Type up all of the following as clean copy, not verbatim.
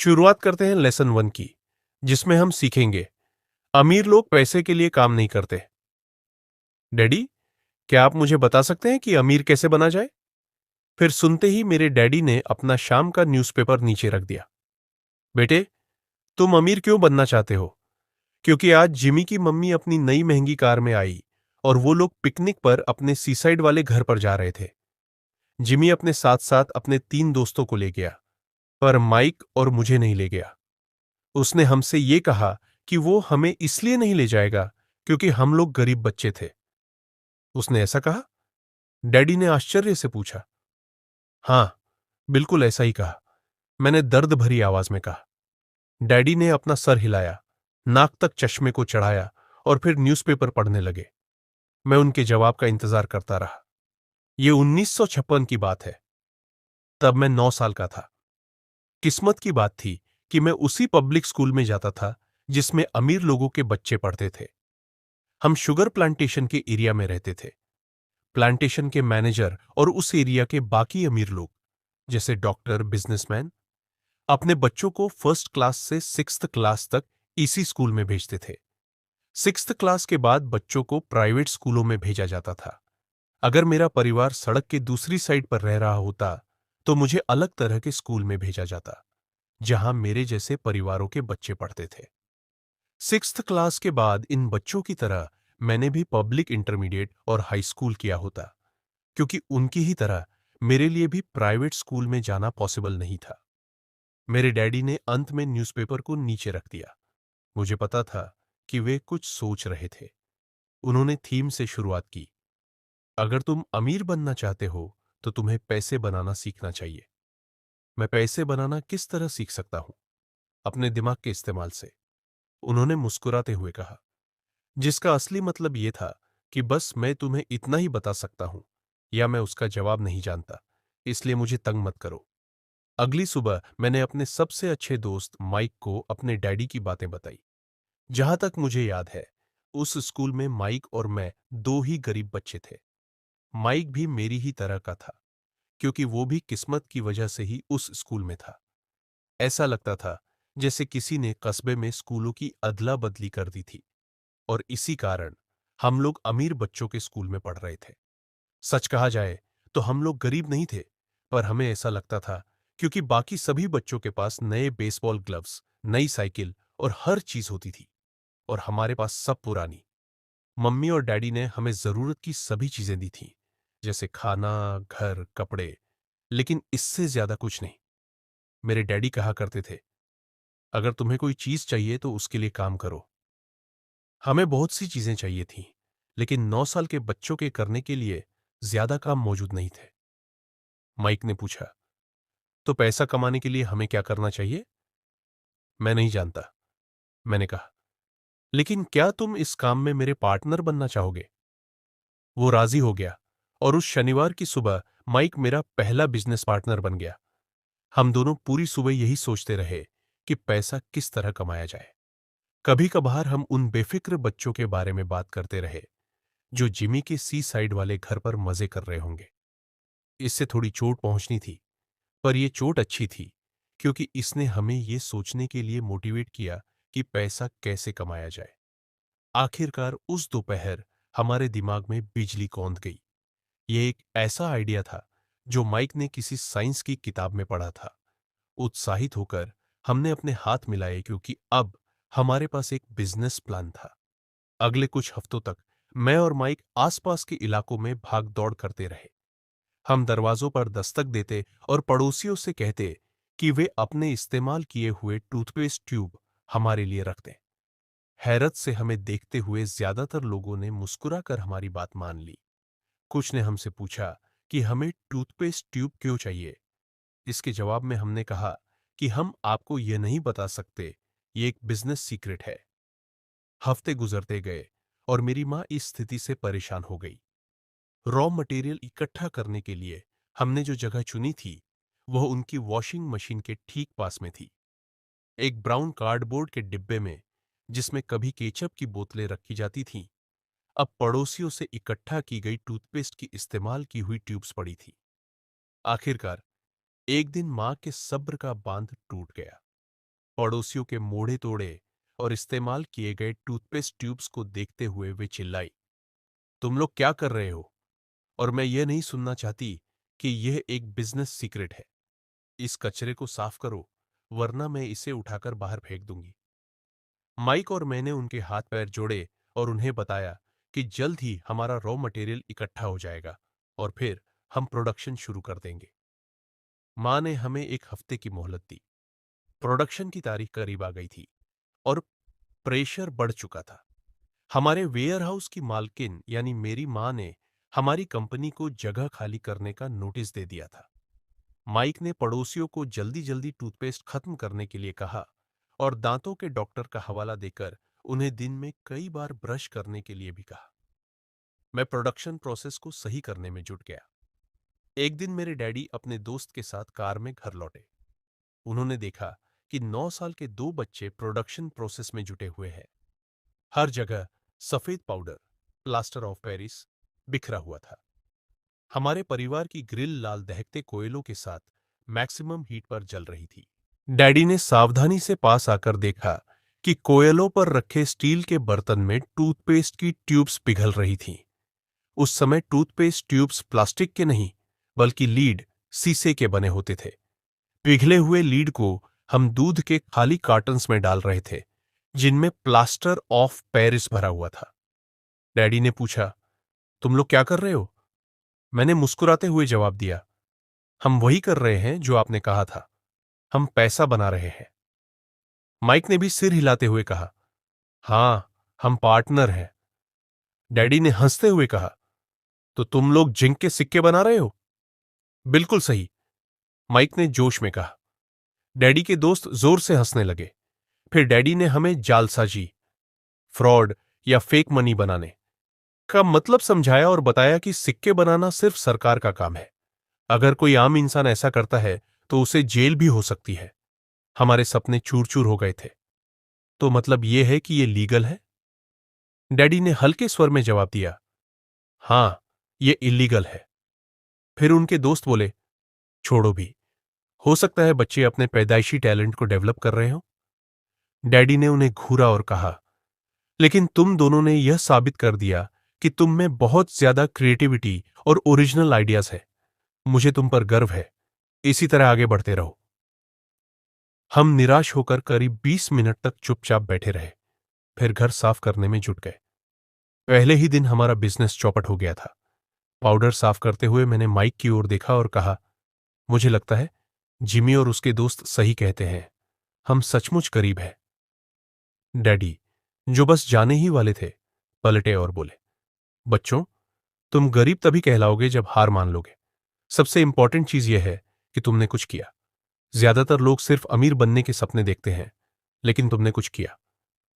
शुरुआत करते हैं लेसन 1 की, जिसमें हम सीखेंगे अमीर लोग पैसे के लिए काम नहीं करते। डैडी, क्या आप मुझे बता सकते हैं कि अमीर कैसे बना जाए? फिर सुनते ही मेरे डैडी ने अपना शाम का न्यूज़पेपर नीचे रख दिया। बेटे, तुम अमीर क्यों बनना चाहते हो? क्योंकि आज जिमी की मम्मी अपनी नई महंगी कार में आई और वो लोग पिकनिक पर अपने सीसाइड वाले घर पर जा रहे थे। जिमी अपने साथ साथ अपने 3 दोस्तों को ले गया, पर माइक और मुझे नहीं ले गया। उसने हमसे ये कहा कि वो हमें इसलिए नहीं ले जाएगा क्योंकि हम लोग गरीब बच्चे थे। उसने ऐसा कहा? डैडी ने आश्चर्य से पूछा। हाँ, बिल्कुल ऐसा ही कहा, मैंने दर्द भरी आवाज में कहा। डैडी ने अपना सर हिलाया, नाक तक चश्मे को चढ़ाया और फिर न्यूज़पेपर पढ़ने लगे। मैं उनके जवाब का इंतजार करता रहा। ये 1956 की बात है। तब मैं 9 साल का था। किस्मत की बात थी कि मैं उसी पब्लिक स्कूल में जाता था जिसमें अमीर लोगों के बच्चे पढ़ते थे। हम शुगर प्लांटेशन के एरिया में रहते थे। प्लांटेशन के मैनेजर और उस एरिया के बाकी अमीर लोग, जैसे डॉक्टर, बिजनेसमैन, अपने बच्चों को फर्स्ट क्लास से 6th क्लास तक इसी स्कूल में भेजते थे। 6th क्लास के बाद बच्चों को प्राइवेट स्कूलों में भेजा जाता था। अगर मेरा परिवार सड़क के दूसरी साइड पर रह रहा होता तो मुझे अलग तरह के स्कूल में भेजा जाता, जहां मेरे जैसे परिवारों के बच्चे पढ़ते थे। 6th क्लास के बाद इन बच्चों की तरह मैंने भी पब्लिक इंटरमीडिएट और हाई स्कूल किया होता, क्योंकि उनकी ही तरह मेरे लिए भी प्राइवेट स्कूल में जाना पॉसिबल नहीं था। मेरे डैडी ने अंत में न्यूज़पेपर को नीचे रख दिया। मुझे पता था कि वे कुछ सोच रहे थे। उन्होंने थीम से शुरुआत की। अगर तुम अमीर बनना चाहते हो तो तुम्हें पैसे बनाना सीखना चाहिए। मैं पैसे बनाना किस तरह सीख सकता हूं? अपने दिमाग के इस्तेमाल से, उन्होंने मुस्कुराते हुए कहा, जिसका असली मतलब यह था कि बस मैं तुम्हें इतना ही बता सकता हूं, या मैं उसका जवाब नहीं जानता, इसलिए मुझे तंग मत करो। अगली सुबह मैंने अपने सबसे अच्छे दोस्त माइक को अपने डैडी की बातें बताई। जहां तक मुझे याद है, उस स्कूल में माइक और मैं दो ही गरीब बच्चे थे। माइक भी मेरी ही तरह का था, क्योंकि वो भी किस्मत की वजह से ही उस स्कूल में था। ऐसा लगता था जैसे किसी ने कस्बे में स्कूलों की अदला बदली कर दी थी, और इसी कारण हम लोग अमीर बच्चों के स्कूल में पढ़ रहे थे। सच कहा जाए तो हम लोग गरीब नहीं थे, पर हमें ऐसा लगता था क्योंकि बाकी सभी बच्चों के पास नए बेसबॉल ग्लव्स, नई साइकिल और हर चीज होती थी, और हमारे पास सब पुरानी। मम्मी और डैडी ने हमें जरूरत की सभी चीजें दी थीं, जैसे खाना, घर, कपड़े, लेकिन इससे ज्यादा कुछ नहीं। मेरे डैडी कहा करते थे, अगर तुम्हें कोई चीज चाहिए तो उसके लिए काम करो। हमें बहुत सी चीजें चाहिए थीं, लेकिन 9 साल के बच्चों के करने के लिए ज्यादा काम मौजूद नहीं थे। माइक ने पूछा, तो पैसा कमाने के लिए हमें क्या करना चाहिए? मैं नहीं जानता, मैंने कहा। लेकिन क्या तुम इस काम में मेरे पार्टनर बनना चाहोगे? वो राजी हो गया, और उस शनिवार की सुबह माइक मेरा पहला बिजनेस पार्टनर बन गया। हम दोनों पूरी सुबह यही सोचते रहे कि पैसा किस तरह कमाया जाए। कभी कभार हम उन बेफिक्र बच्चों के बारे में बात करते रहे जो जिमी के सी साइड वाले घर पर मजे कर रहे होंगे। इससे थोड़ी चोट पहुंचनी थी, पर यह चोट अच्छी थी, क्योंकि इसने हमें यह सोचने के लिए मोटिवेट किया कि पैसा कैसे कमाया जाए। आखिरकार उस दोपहर हमारे दिमाग में बिजली कौंध गई। यह एक ऐसा आइडिया था जो माइक ने किसी साइंस की किताब में पढ़ा था। उत्साहित होकर हमने अपने हाथ मिलाए, क्योंकि अब हमारे पास एक बिजनेस प्लान था। अगले कुछ हफ्तों तक मैं और माइक आसपास के इलाकों में भाग दौड़ करते रहे। हम दरवाजों पर दस्तक देते और पड़ोसियों से कहते कि वे अपने इस्तेमाल किए हुए टूथपेस्ट ट्यूब हमारे लिए रख दें। हैरत से हमें देखते हुए ज्यादातर लोगों ने मुस्कुराकर हमारी बात मान ली। कुछ ने हमसे पूछा कि हमें टूथपेस्ट ट्यूब क्यों चाहिए। इसके जवाब में हमने कहा कि हम आपको यह नहीं बता सकते, ये एक बिजनेस सीक्रेट है। हफ्ते गुजरते गए और मेरी मां इस स्थिति से परेशान हो गई। रॉ मटेरियल इकट्ठा करने के लिए हमने जो जगह चुनी थी, वह उनकी वॉशिंग मशीन के ठीक पास में थी। एक ब्राउन कार्डबोर्ड के डिब्बे में, जिसमें कभी केचप की बोतलें रखी जाती थीं, अब पड़ोसियों से इकट्ठा की गई टूथपेस्ट की इस्तेमाल की हुई ट्यूब्स पड़ी थी। आखिरकार एक दिन मां के सब्र का बांध टूट गया। पड़ोसियों के मोड़े तोड़े और इस्तेमाल किए गए टूथपेस्ट ट्यूब्स को देखते हुए वे चिल्लाई, तुम लोग क्या कर रहे हो? और मैं ये नहीं सुनना चाहती कि यह एक बिजनेस सीक्रेट है। इस कचरे को साफ करो, वरना मैं इसे उठाकर बाहर फेंक दूंगी। माइक और मैंने उनके हाथ पैर जोड़े और उन्हें बताया कि जल्द ही हमारा रॉ मटेरियल इकट्ठा हो जाएगा और फिर हम प्रोडक्शन शुरू कर देंगे। मां ने हमें एक हफ्ते की मोहलत दी। प्रोडक्शन की तारीख करीब आ गई थी और प्रेशर बढ़ चुका था। हमारे वेयरहाउस की मालकिन यानी मेरी मां ने हमारी कंपनी को जगह खाली करने का नोटिस दे दिया था। माइक ने पड़ोसियों को जल्दी जल्दी टूथपेस्ट खत्म करने के लिए कहा और दांतों के डॉक्टर का हवाला देकर उन्हें दिन में कई बार ब्रश करने के लिए भी कहा। मैं प्रोडक्शन प्रोसेस को सही करने में जुट गया। एक दिन मेरे डैडी अपने दोस्त के साथ कार में घर लौटे। उन्होंने देखा कि 9 साल के 2 बच्चे प्रोडक्शन प्रोसेस में जुटे हुए हैं। हर जगह सफेद पाउडर, प्लास्टर ऑफ पेरिस बिखरा हुआ था। हमारे परिवार की ग्रिल लाल दहकते कोयलों के साथ मैक्सिमम हीट पर जल रही थी। डैडी ने सावधानी से पास आकर देखा कि कोयलों पर रखे स्टील के बर्तन में टूथपेस्ट की ट्यूब्स पिघल रही थीं। उस समय टूथपेस्ट ट्यूब्स प्लास्टिक के नहीं, बल्कि लीड, शीशे के बने होते थे। पिघले हुए लीड को हम दूध के खाली कार्टन्स में डाल रहे थे, जिनमें प्लास्टर ऑफ पेरिस भरा हुआ था। डैडी ने पूछा, तुम लोग क्या कर रहे हो? मैंने मुस्कुराते हुए जवाब दिया, हम वही कर रहे हैं जो आपने कहा था, हम पैसा बना रहे हैं। माइक ने भी सिर हिलाते हुए कहा, हां, हम पार्टनर हैं। डैडी ने हंसते हुए कहा, तो तुम लोग जिंक के सिक्के बना रहे हो? बिल्कुल सही, माइक ने जोश में कहा। डैडी के दोस्त जोर से हंसने लगे। फिर डैडी ने हमें जालसाजी, फ्रॉड या फेक मनी बनाने का मतलब समझाया और बताया कि सिक्के बनाना सिर्फ सरकार का काम है। अगर कोई आम इंसान ऐसा करता है तो उसे जेल भी हो सकती है। हमारे सपने चूर चूर हो गए थे। तो मतलब यह है कि यह लीगल है? डैडी ने हल्के स्वर में जवाब दिया, हां, यह इलीगल है। फिर उनके दोस्त बोले, छोड़ो भी, हो सकता है बच्चे अपने पैदाइशी टैलेंट को डेवलप कर रहे हो। डैडी ने उन्हें घूरा और कहा, लेकिन तुम दोनों ने यह साबित कर दिया कि तुम में बहुत ज्यादा क्रिएटिविटी और ओरिजिनल आइडियाज है। मुझे तुम पर गर्व है। इसी तरह आगे बढ़ते रहो। हम निराश होकर करीब 20 मिनट तक चुपचाप बैठे रहे, फिर घर साफ करने में जुट गए। पहले ही दिन हमारा बिजनेस चौपट हो गया था। पाउडर साफ करते हुए मैंने माइक की ओर देखा और कहा, मुझे लगता है जिमी और उसके दोस्त सही कहते हैं, हम सचमुच गरीब हैं। डैडी, जो बस जाने ही वाले थे, पलटे और बोले, बच्चों, तुम गरीब तभी कहलाओगे जब हार मान लोगे। सबसे इंपॉर्टेंट चीज यह है कि तुमने कुछ किया। ज्यादातर लोग सिर्फ अमीर बनने के सपने देखते हैं, लेकिन तुमने कुछ किया।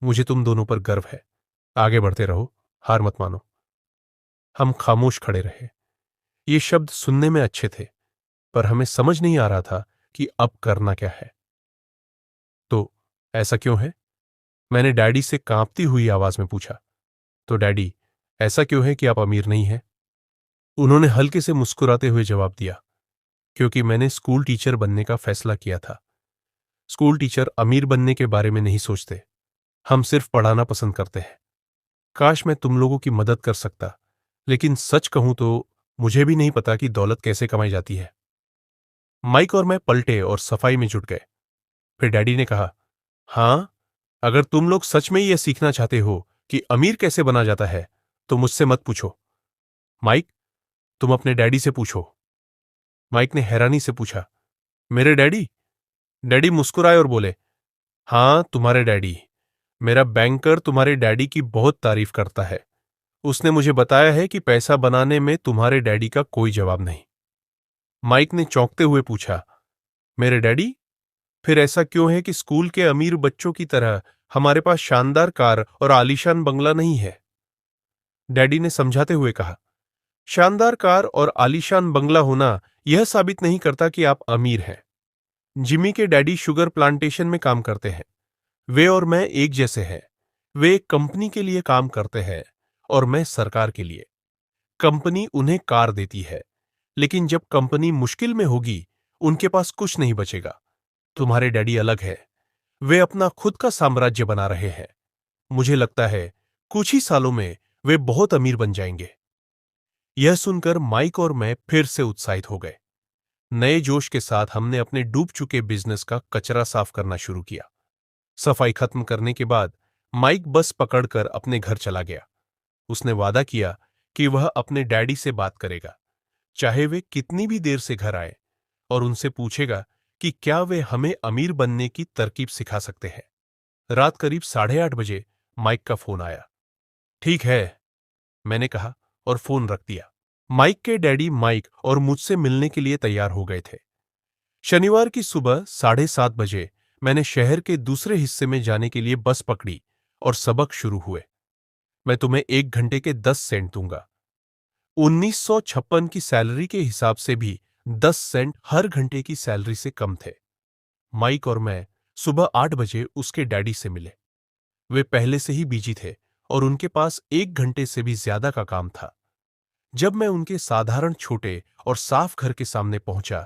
मुझे तुम दोनों पर गर्व है। आगे बढ़ते रहो, हार मत मानो। हम खामोश खड़े रहे। ये शब्द सुनने में अच्छे थे, पर हमें समझ नहीं आ रहा था कि अब करना क्या है। तो ऐसा क्यों है? मैंने डैडी से कांपती हुई आवाज में पूछा। तो डैडी, ऐसा क्यों है कि आप अमीर नहीं हैं? उन्होंने हल्के से मुस्कुराते हुए जवाब दिया, क्योंकि मैंने स्कूल टीचर बनने का फैसला किया था। स्कूल टीचर अमीर बनने के बारे में नहीं सोचते, हम सिर्फ पढ़ाना पसंद करते हैं। काश मैं तुम लोगों की मदद कर सकता, लेकिन सच कहूं तो मुझे भी नहीं पता कि दौलत कैसे कमाई जाती है। माइक और मैं पलटे और सफाई में जुट गए। फिर डैडी ने कहा, हां, अगर तुम लोग सच में यह सीखना चाहते हो कि अमीर कैसे बना जाता है, तो मुझसे मत पूछो। माइक, तुम अपने डैडी से पूछो। माइक ने हैरानी से पूछा, मेरे डैडी? डैडी मुस्कुराए और बोले, हां, तुम्हारे डैडी। मेरा बैंकर तुम्हारे डैडी की बहुत तारीफ करता है। उसने मुझे बताया है कि पैसा बनाने में तुम्हारे डैडी का कोई जवाब नहीं। माइक ने चौंकते हुए पूछा, मेरे डैडी? फिर ऐसा क्यों है कि स्कूल के अमीर बच्चों की तरह हमारे पास शानदार कार और आलीशान बंगला नहीं है? डैडी ने समझाते हुए कहा, शानदार कार और आलीशान बंगला होना यह साबित नहीं करता कि आप अमीर हैं। जिमी के डैडी शुगर प्लांटेशन में काम करते हैं। वे और मैं एक जैसे हैं। वे एक कंपनी के लिए काम करते हैं और मैं सरकार के लिए। कंपनी उन्हें कार देती है, लेकिन जब कंपनी मुश्किल में होगी, उनके पास कुछ नहीं बचेगा। तुम्हारे डैडी अलग है। वे अपना खुद का साम्राज्य बना रहे हैं। मुझे लगता है कुछ ही सालों में वे बहुत अमीर बन जाएंगे। यह सुनकर माइक और मैं फिर से उत्साहित हो गए। नए जोश के साथ हमने अपने डूब चुके बिजनेस का कचरा साफ करना शुरू किया। सफाई खत्म करने के बाद माइक बस पकड़कर अपने घर चला गया। उसने वादा किया कि वह अपने डैडी से बात करेगा, चाहे वे कितनी भी देर से घर आए, और उनसे पूछेगा कि क्या वे हमें अमीर बनने की तरकीब सिखा सकते हैं। रात करीब 8:30 बजे माइक का फोन आया। ठीक है, मैंने कहा और फोन रख दिया। माइक के डैडी माइक और मुझसे मिलने के लिए तैयार हो गए थे। शनिवार की सुबह 7:30 बजे मैंने शहर के दूसरे हिस्से में जाने के लिए बस पकड़ी और सबक शुरू हुए। मैं तुम्हें 1 घंटे के 10 सेंट दूंगा। 1956 की सैलरी के हिसाब से भी 10 सेंट हर घंटे की सैलरी से कम थे। माइक और मैं सुबह 8 बजे उसके डैडी से मिले। वे पहले से ही बिजी थे और उनके पास 1 घंटे से भी ज्यादा का काम था। जब मैं उनके साधारण छोटे और साफ घर के सामने पहुंचा,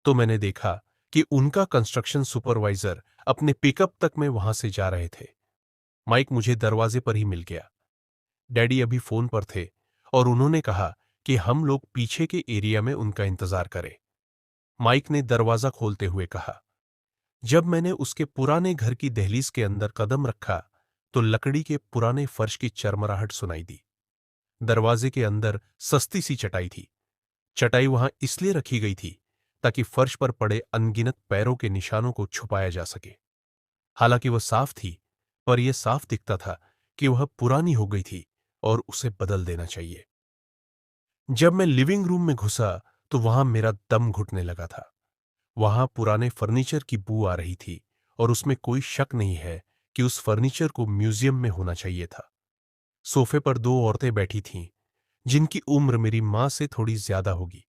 तो मैंने देखा कि उनका कंस्ट्रक्शन सुपरवाइजर अपने पिकअप तक में वहां से जा रहे थे। माइक मुझे दरवाजे पर ही मिल गया। डैडी अभी फोन पर थे और उन्होंने कहा कि हम लोग पीछे के एरिया में उनका इंतजार करें। माइक ने दरवाजा खोलते हुए कहा। जब मैंने उसके पुराने घर की दहलीज के अंदर कदम रखा, तो लकड़ी के पुराने फर्श की चरमराहट सुनाई दी। दरवाजे के अंदर सस्ती सी चटाई थी। चटाई वहां इसलिए रखी गई थी ताकि फर्श पर पड़े अनगिनत पैरों के निशानों को छुपाया जा सके। हालांकि वह साफ थी, पर यह साफ दिखता था कि वह पुरानी हो गई थी और उसे बदल देना चाहिए। जब मैं लिविंग रूम में घुसा, तो वहां मेरा दम घुटने लगा था। वहां पुराने फर्नीचर की बू आ रही थी और उसमें कोई शक नहीं है कि उस फर्नीचर को म्यूजियम में होना चाहिए था। सोफे पर 2 औरतें बैठी थीं, जिनकी उम्र मेरी मां से थोड़ी ज्यादा होगी।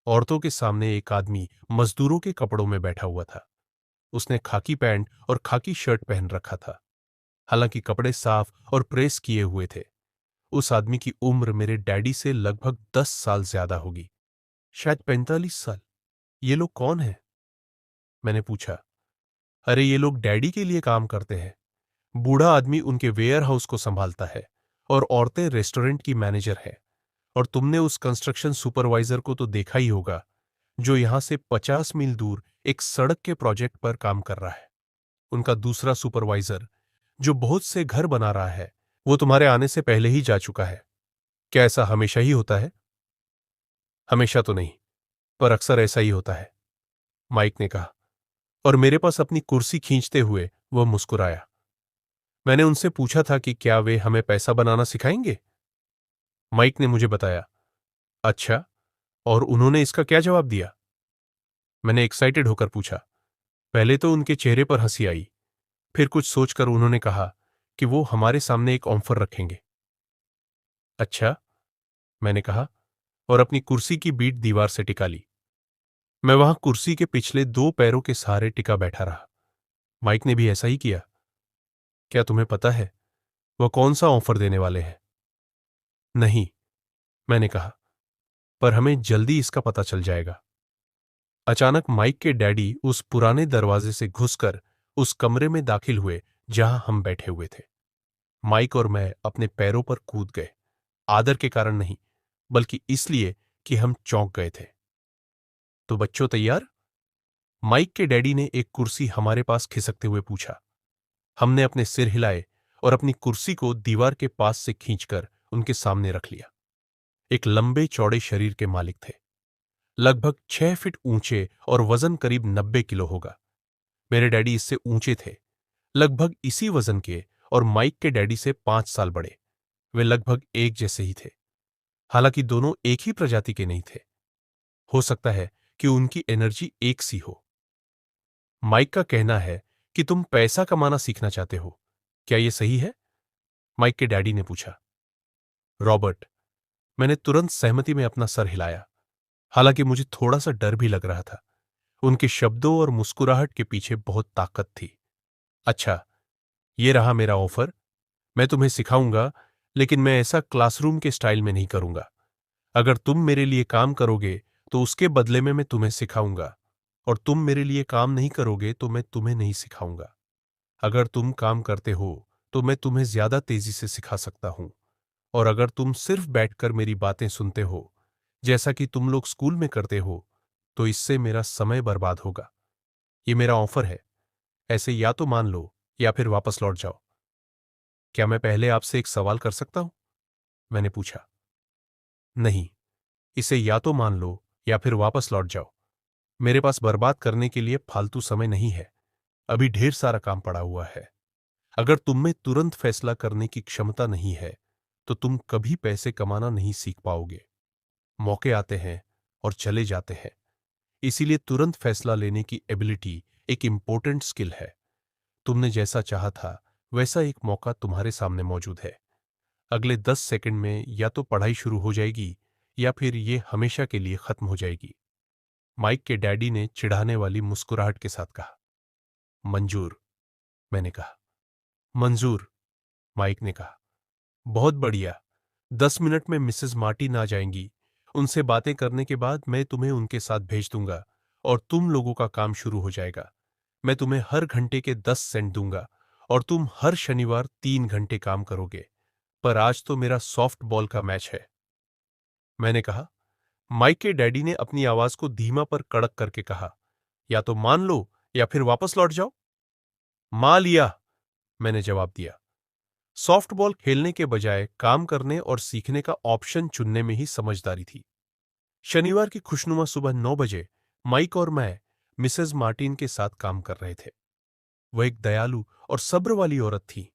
औरतों के सामने एक आदमी मजदूरों के कपड़ों में बैठा हुआ था। उसने खाकी पैंट और खाकी शर्ट पहन रखा था। हालांकि कपड़े साफ और प्रेस किए हुए थे। उस आदमी की उम्र मेरे डैडी से लगभग 10 साल ज्यादा होगी, शायद 45 साल। ये लोग कौन हैं? मैंने पूछा। अरे, ये लोग डैडी के लिए काम करते हैं। बूढ़ा आदमी उनके वेयर हाउस को संभालता है और औरतें रेस्टोरेंट की मैनेजर है। और तुमने उस कंस्ट्रक्शन सुपरवाइजर को तो देखा ही होगा, जो यहां से 50 मील दूर एक सड़क के प्रोजेक्ट पर काम कर रहा है। उनका दूसरा सुपरवाइजर, जो बहुत से घर बना रहा है, वो तुम्हारे आने से पहले ही जा चुका है। क्या ऐसा हमेशा ही होता है? हमेशा तो नहीं, पर अक्सर ऐसा ही होता है, माइक ने कहा। और मेरे पास अपनी कुर्सी खींचते हुए वह मुस्कुराया। मैंने उनसे पूछा था कि क्या वे हमें पैसा बनाना सिखाएंगे। माइक ने मुझे बताया। अच्छा, और उन्होंने इसका क्या जवाब दिया? मैंने एक्साइटेड होकर पूछा। पहले तो उनके चेहरे पर हंसी आई, फिर कुछ सोचकर उन्होंने कहा कि वो हमारे सामने एक ऑफर रखेंगे। अच्छा, मैंने कहा और अपनी कुर्सी की बीट दीवार से टिका ली। मैं वहां कुर्सी के पिछले 2 पैरों के सहारे टिका बैठा रहा। माइक ने भी ऐसा ही किया। क्या तुम्हें पता है वह कौन सा ऑफर देने वाले हैं? नहीं, मैंने कहा, पर हमें जल्दी इसका पता चल जाएगा। अचानक माइक के डैडी उस पुराने दरवाजे से घुसकर उस कमरे में दाखिल हुए जहां हम बैठे हुए थे। माइक और मैं अपने पैरों पर कूद गए, आदर के कारण नहीं, बल्कि इसलिए कि हम चौंक गए थे। तो बच्चों, तैयार? माइक के डैडी ने एक कुर्सी हमारे पास खिसकते हुए पूछा। हमने अपने सिर हिलाए और अपनी कुर्सी को दीवार के पास से खींचकर उनके सामने रख लिया। एक लंबे चौड़े शरीर के मालिक थे, लगभग 6 फीट ऊंचे और वजन करीब 90 किलो होगा। मेरे डैडी इससे ऊंचे थे, लगभग इसी वजन के, और माइक के डैडी से 5 साल बड़े। वे लगभग एक जैसे ही थे, हालांकि दोनों एक ही प्रजाति के नहीं थे। हो सकता है कि उनकी एनर्जी एक सी हो। माइक का कहना है कि तुम पैसा कमाना सीखना चाहते हो, क्या यह सही है? माइक के डैडी ने पूछा। रॉबर्ट, मैंने तुरंत सहमति में अपना सर हिलाया, हालांकि मुझे थोड़ा सा डर भी लग रहा था। उनके शब्दों और मुस्कुराहट के पीछे बहुत ताकत थी। अच्छा, ये रहा मेरा ऑफर। मैं तुम्हें सिखाऊंगा, लेकिन मैं ऐसा क्लासरूम के स्टाइल में नहीं करूंगा। अगर तुम मेरे लिए काम करोगे तो उसके बदले में मैं तुम्हें सिखाऊंगा, और तुम मेरे लिए काम नहीं करोगे तो मैं तुम्हें नहीं सिखाऊंगा। अगर तुम काम करते हो तो मैं तुम्हें ज्यादा तेजी से सिखा सकता हूं, और अगर तुम सिर्फ बैठकर मेरी बातें सुनते हो जैसा कि तुम लोग स्कूल में करते हो तो इससे मेरा समय बर्बाद होगा। ये मेरा ऑफर है, ऐसे या तो मान लो या फिर वापस लौट जाओ। क्या मैं पहले आपसे एक सवाल कर सकता हूं? मैंने पूछा। नहीं, इसे या तो मान लो या फिर वापस लौट जाओ। मेरे पास बर्बाद करने के लिए फालतू समय नहीं है। अभी ढेर सारा काम पड़ा हुआ है। अगर तुम में तुरंत फैसला करने की क्षमता नहीं है तो तुम कभी पैसे कमाना नहीं सीख पाओगे। मौके आते हैं और चले जाते हैं, इसीलिए तुरंत फैसला लेने की एबिलिटी एक इंपॉर्टेंट स्किल है। तुमने जैसा चाहा था वैसा एक मौका तुम्हारे सामने मौजूद है। अगले 10 सेकंड में या तो पढ़ाई शुरू हो जाएगी या फिर ये हमेशा के लिए खत्म हो जाएगी। माइक के डैडी ने चिढ़ाने वाली मुस्कुराहट के साथ कहा। मंजूर, मैंने कहा। मंजूर, माइक ने कहा। बहुत बढ़िया। 10 मिनट में मिसेस मार्टिन आ जाएंगी। उनसे बातें करने के बाद मैं तुम्हें उनके साथ भेज दूंगा और तुम लोगों का काम शुरू हो जाएगा। मैं तुम्हें हर घंटे के 10 सेंट दूंगा और तुम हर शनिवार 3 घंटे काम करोगे। पर आज तो मेरा सॉफ्ट बॉल का मैच है, मैंने कहा। माइक के डैडी ने अपनी आवाज को धीमा पर कड़क करके कहा, या तो मान लो या फिर वापस लौट जाओ। मान लिया, मैंने जवाब दिया। सॉफ्टबॉल खेलने के बजाय काम करने और सीखने का ऑप्शन चुनने में ही समझदारी थी। शनिवार की खुशनुमा सुबह 9 बजे माइक और मैं मिसेस मार्टिन के साथ काम कर रहे थे। वह एक दयालु और सब्र वाली औरत थी।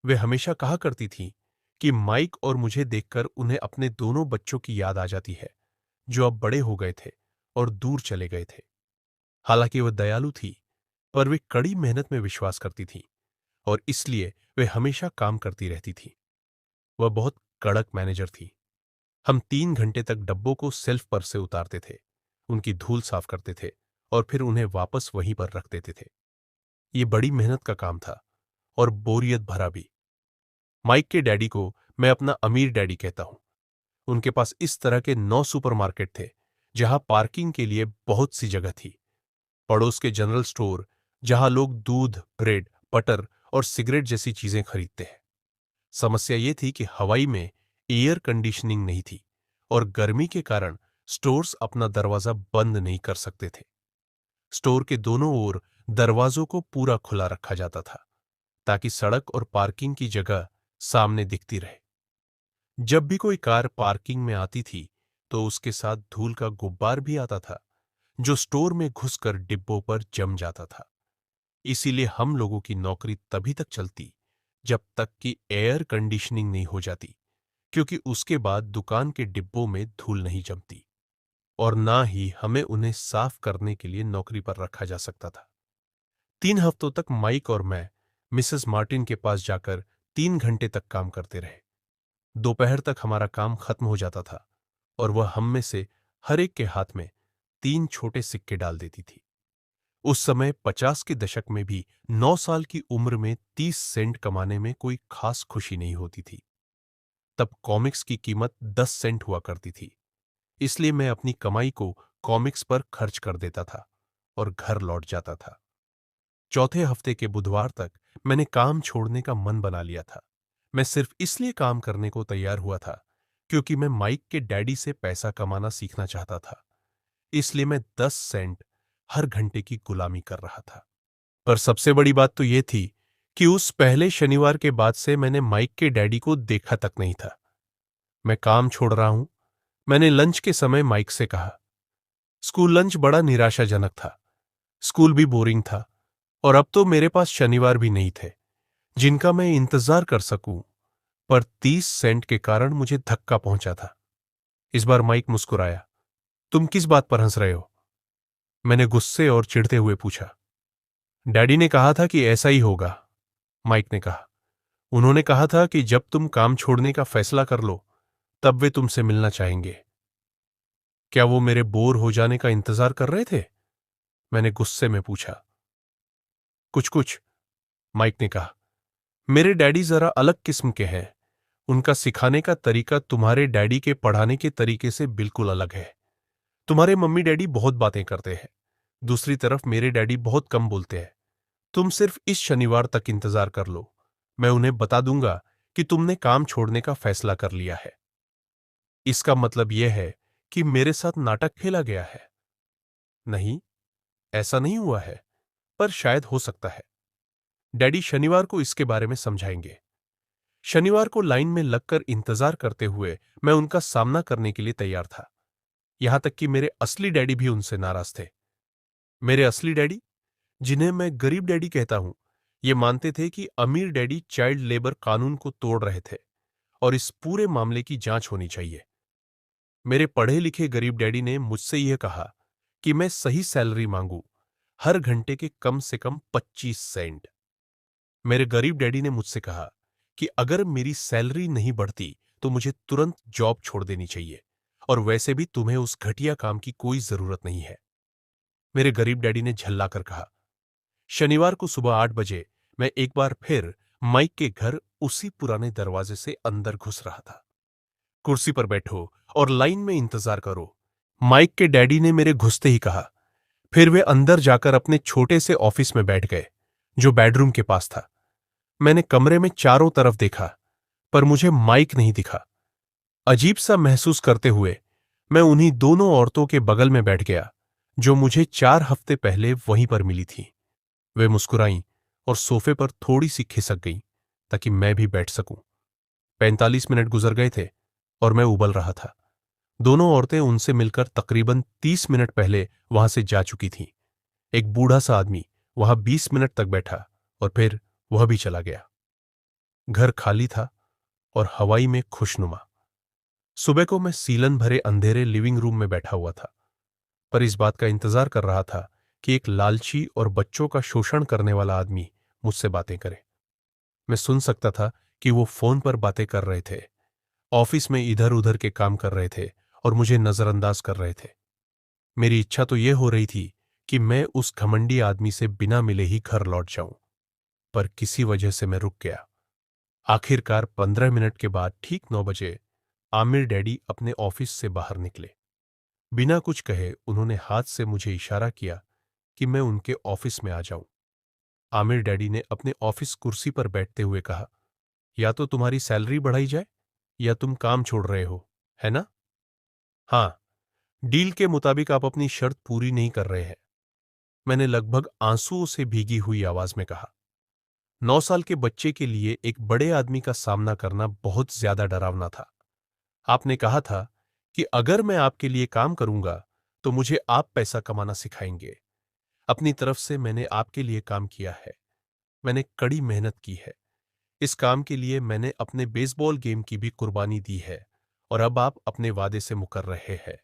वे हमेशा कहा करती थी कि माइक और मुझे देखकर उन्हें अपने दोनों बच्चों की याद आ जाती है, जो अब बड़े हो गए थे और दूर चले गए थे। हालांकि वह दयालु थी, पर वे कड़ी मेहनत में विश्वास करती थी और इसलिए वे हमेशा काम करती रहती थी। वह बहुत कड़क मैनेजर थी। हम 3 घंटे तक डब्बों को सेल्फ पर से उतारते थे, उनकी धूल साफ करते थे और फिर उन्हें वापस वहीं पर रख देते थे। ये बड़ी मेहनत का काम था और बोरियत भरा भी। माइक के डैडी को मैं अपना अमीर डैडी कहता हूं। उनके पास इस तरह के 9 सुपरमार्केट थे जहां पार्किंग के लिए बहुत सी जगह थी। पड़ोस के जनरल स्टोर जहां लोग दूध, ब्रेड, बटर और सिगरेट जैसी चीजें खरीदते हैं। समस्या ये थी कि हवाई में एयर कंडीशनिंग नहीं थी और गर्मी के कारण स्टोर्स अपना दरवाजा बंद नहीं कर सकते थे। स्टोर के दोनों ओर दरवाजों को पूरा खुला रखा जाता था ताकि सड़क और पार्किंग की जगह सामने दिखती रहे। जब भी कोई कार पार्किंग में आती थी तो उसके साथ धूल का गुब्बार भी आता था, जो स्टोर में घुसकर डिब्बों पर जम जाता था। इसीलिए हम लोगों की नौकरी तभी तक चलती जब तक कि एयर कंडीशनिंग नहीं हो जाती, क्योंकि उसके बाद दुकान के डिब्बों में धूल नहीं जमती और ना ही हमें उन्हें साफ करने के लिए नौकरी पर रखा जा सकता था। 3 हफ्तों तक माइक और मैं मिसेस मार्टिन के पास जाकर 3 घंटे तक काम करते रहे। दोपहर तक हमारा काम खत्म हो जाता था और वह हम में से हर एक के हाथ में 3 छोटे सिक्के डाल देती थी। उस समय 50 के दशक में भी 9 साल की उम्र में 30 सेंट कमाने में कोई खास खुशी नहीं होती थी। तब कॉमिक्स की कीमत 10 सेंट हुआ करती थी, इसलिए मैं अपनी कमाई को कॉमिक्स पर खर्च कर देता था और घर लौट जाता था। चौथे हफ्ते के बुधवार तक मैंने काम छोड़ने का मन बना लिया था। मैं सिर्फ इसलिए काम करने को तैयार हुआ था क्योंकि मैं माइक के डैडी से पैसा कमाना सीखना चाहता था। इसलिए मैं 10 सेंट हर घंटे की गुलामी कर रहा था। पर सबसे बड़ी बात तो यह थी कि उस पहले शनिवार के बाद से मैंने माइक के डैडी को देखा तक नहीं था। मैं काम छोड़ रहा हूं, मैंने लंच के समय माइक से कहा। स्कूल लंच बड़ा निराशाजनक था। स्कूल भी बोरिंग था और अब तो मेरे पास शनिवार भी नहीं थे जिनका मैं इंतजार कर सकूं। पर 30 सेंट के कारण मुझे धक्का पहुंचा था। इस बार माइक मुस्कुराया। तुम किस बात पर हंस रहे हो? मैंने गुस्से और चिढ़ते हुए पूछा। डैडी ने कहा था कि ऐसा ही होगा, माइक ने कहा। उन्होंने कहा था कि जब तुम काम छोड़ने का फैसला कर लो तब वे तुमसे मिलना चाहेंगे। क्या वो मेरे बोर हो जाने का इंतजार कर रहे थे? मैंने गुस्से में पूछा। कुछ कुछ, माइक ने कहा। मेरे डैडी जरा अलग किस्म के हैं। उनका सिखाने का तरीका तुम्हारे डैडी के पढ़ाने के तरीके से बिल्कुल अलग है। तुम्हारे मम्मी डैडी बहुत बातें करते हैं, दूसरी तरफ मेरे डैडी बहुत कम बोलते हैं। तुम सिर्फ इस शनिवार तक इंतजार कर लो। मैं उन्हें बता दूंगा कि तुमने काम छोड़ने का फैसला कर लिया है। इसका मतलब यह है कि मेरे साथ नाटक खेला गया है। नहीं, ऐसा नहीं हुआ है, पर शायद हो सकता है। डैडी शनिवार को इसके बारे में समझाएंगे। शनिवार को लाइन में लगकर इंतजार करते हुए मैं उनका सामना करने के लिए तैयार था। यहां तक कि मेरे असली डैडी भी उनसे नाराज थे। मेरे असली डैडी, जिन्हें मैं गरीब डैडी कहता हूं, ये मानते थे कि अमीर डैडी चाइल्ड लेबर कानून को तोड़ रहे थे और इस पूरे मामले की जांच होनी चाहिए। मेरे पढ़े लिखे गरीब डैडी ने मुझसे यह कहा कि मैं सही सैलरी मांगू, हर घंटे के कम से कम 25 सेंट। मेरे गरीब डैडी ने मुझसे कहा कि अगर मेरी सैलरी नहीं बढ़ती तो मुझे तुरंत जॉब छोड़ देनी चाहिए, और वैसे भी तुम्हें उस घटिया काम की कोई जरूरत नहीं है। मेरे गरीब डैडी ने झल्लाकर कहा। शनिवार को सुबह 8 बजे मैं एक बार फिर माइक के घर उसी पुराने दरवाजे से अंदर घुस रहा था। कुर्सी पर बैठो और लाइन में इंतजार करो, माइक के डैडी ने मेरे घुसते ही कहा। फिर वे अंदर जाकर अपने छोटे से ऑफिस में बैठ गए, जो बेडरूम के पास था। मैंने कमरे में चारों तरफ देखा, पर मुझे माइक नहीं दिखा। अजीब सा महसूस करते हुए मैं उन्हीं दोनों औरतों के बगल में बैठ गया, जो मुझे 4 हफ्ते पहले वहीं पर मिली थी। वे मुस्कुराईं और सोफे पर थोड़ी सी खिसक गईं, ताकि मैं भी बैठ सकूं। 45 मिनट गुजर गए थे और मैं उबल रहा था। दोनों औरतें उनसे मिलकर तकरीबन 30 मिनट पहले वहां से जा चुकी थीं। एक बूढ़ा सा आदमी वहां 20 मिनट तक बैठा और फिर वह भी चला गया। घर खाली था और हवाई में खुशनुमा। सुबह को मैं सीलन भरे अंधेरे लिविंग रूम में बैठा हुआ था, पर इस बात का इंतजार कर रहा था कि एक लालची और बच्चों का शोषण करने वाला आदमी मुझसे बातें करे। मैं सुन सकता था कि वो फोन पर बातें कर रहे थे, ऑफिस में इधर उधर के काम कर रहे थे और मुझे नजरअंदाज कर रहे थे। मेरी इच्छा तो यह हो रही थी कि मैं उस घमंडी आदमी से बिना मिले ही घर लौट जाऊं, पर किसी वजह से मैं रुक गया। आखिरकार 15 मिनट के बाद ठीक 9 बजे आमिर डैडी अपने ऑफिस से बाहर निकले। बिना कुछ कहे उन्होंने हाथ से मुझे इशारा किया कि मैं उनके ऑफिस में आ जाऊं। आमिर डैडी ने अपने ऑफिस कुर्सी पर बैठते हुए कहा, या तो तुम्हारी सैलरी बढ़ाई जाए या तुम काम छोड़ रहे हो, है ना? हाँ, डील के मुताबिक आप अपनी शर्त पूरी नहीं कर रहे हैं, मैंने लगभग आंसुओं से भीगी हुई आवाज में कहा। 9 साल के बच्चे के लिए एक बड़े आदमी का सामना करना बहुत ज्यादा डरावना था। आपने कहा था कि अगर मैं आपके लिए काम करूंगा तो मुझे आप पैसा कमाना सिखाएंगे। अपनी तरफ से मैंने आपके लिए काम किया है, मैंने कड़ी मेहनत की है। इस काम के लिए मैंने अपने बेसबॉल गेम की भी कुर्बानी दी है, और अब आप अपने वादे से मुकर रहे हैं।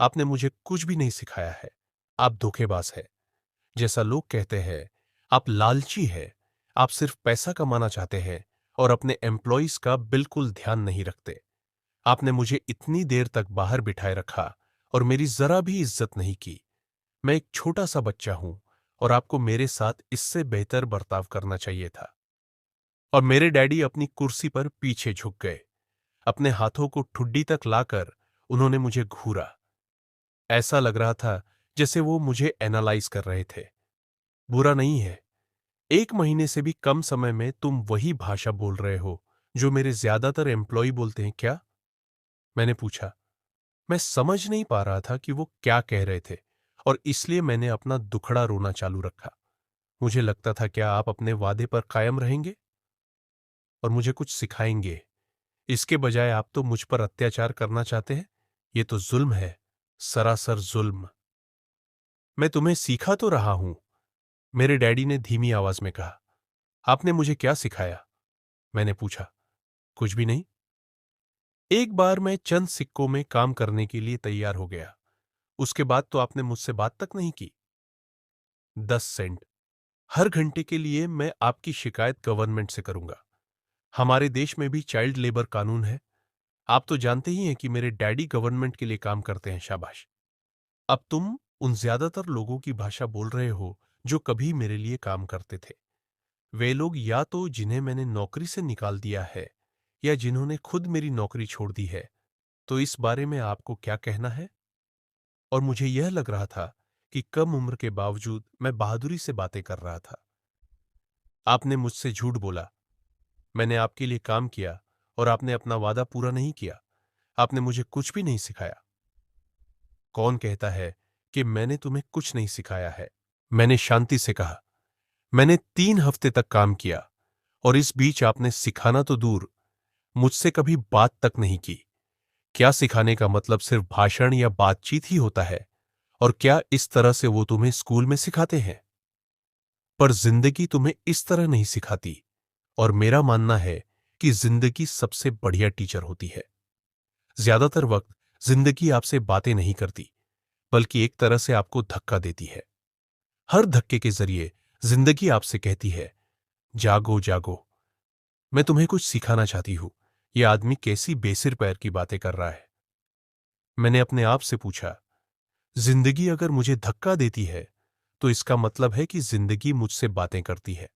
आपने मुझे कुछ भी नहीं सिखाया है। आप धोखेबाज हैं, जैसा लोग कहते हैं। आप लालची हैं। आप सिर्फ पैसा कमाना चाहते हैं और अपने एम्प्लॉइज का बिल्कुल ध्यान नहीं रखते। आपने मुझे इतनी देर तक बाहर बिठाए रखा और मेरी जरा भी इज्जत नहीं की। मैं एक छोटा सा बच्चा हूं और आपको मेरे साथ इससे बेहतर बर्ताव करना चाहिए था। और मेरे डैडी अपनी कुर्सी पर पीछे झुक गए। अपने हाथों को ठुड्डी तक लाकर उन्होंने मुझे घूरा। ऐसा लग रहा था जैसे वो मुझे एनालाइज कर रहे थे। बुरा नहीं है, 1 महीने से भी कम समय में तुम वही भाषा बोल रहे हो जो मेरे ज्यादातर एम्प्लॉय बोलते हैं क्या? मैंने पूछा। मैं समझ नहीं पा रहा था कि वो क्या कह रहे थे, और इसलिए मैंने अपना दुखड़ा रोना चालू रखा। मुझे लगता था, क्या आप अपने वादे पर कायम रहेंगे और मुझे कुछ सिखाएंगे? इसके बजाय आप तो मुझ पर अत्याचार करना चाहते हैं। ये तो जुल्म है, सरासर जुल्म। मैं तुम्हें सिखा तो रहा हूं, मेरे डैडी ने धीमी आवाज में कहा। आपने मुझे क्या सिखाया? मैंने पूछा। कुछ भी नहीं। एक बार मैं चंद सिक्कों में काम करने के लिए तैयार हो गया, उसके बाद तो आपने मुझसे बात तक नहीं की। 10 सेंट हर घंटे के लिए मैं आपकी शिकायत गवर्नमेंट से करूंगा। हमारे देश में भी चाइल्ड लेबर कानून है। आप तो जानते ही हैं कि मेरे डैडी गवर्नमेंट के लिए काम करते हैं। शाबाश। अब तुम उन ज्यादातर लोगों की भाषा बोल रहे हो जो कभी मेरे लिए काम करते थे। वे लोग या तो जिन्हें मैंने नौकरी से निकाल दिया है या जिन्होंने खुद मेरी नौकरी छोड़ दी है। तो इस बारे में आपको क्या कहना है? और मुझे यह लग रहा था कि कम उम्र के बावजूद मैं बहादुरी से बातें कर रहा था। आपने मुझसे झूठ बोला। मैंने आपके लिए काम किया और आपने अपना वादा पूरा नहीं किया। आपने मुझे कुछ भी नहीं सिखाया। कौन कहता है कि मैंने तुम्हें कुछ नहीं सिखाया है? मैंने शांति से कहा। मैंने 3 हफ्ते तक काम किया और इस बीच आपने सिखाना तो दूर, मुझसे कभी बात तक नहीं की। क्या सिखाने का मतलब सिर्फ भाषण या बातचीत ही होता है? और क्या इस तरह से वो तुम्हें स्कूल में सिखाते हैं? पर जिंदगी तुम्हें इस तरह नहीं सिखाती। और मेरा मानना है कि जिंदगी सबसे बढ़िया टीचर होती है। ज्यादातर वक्त जिंदगी आपसे बातें नहीं करती, बल्कि एक तरह से आपको धक्का देती है। हर धक्के के जरिए जिंदगी आपसे कहती है, जागो जागो, मैं तुम्हें कुछ सिखाना चाहती हूं। यह आदमी कैसी बेसिर पैर की बातें कर रहा है। मैंने अपने आप से पूछा, जिंदगी अगर मुझे धक्का देती है तो इसका मतलब है कि जिंदगी मुझसे बातें करती है।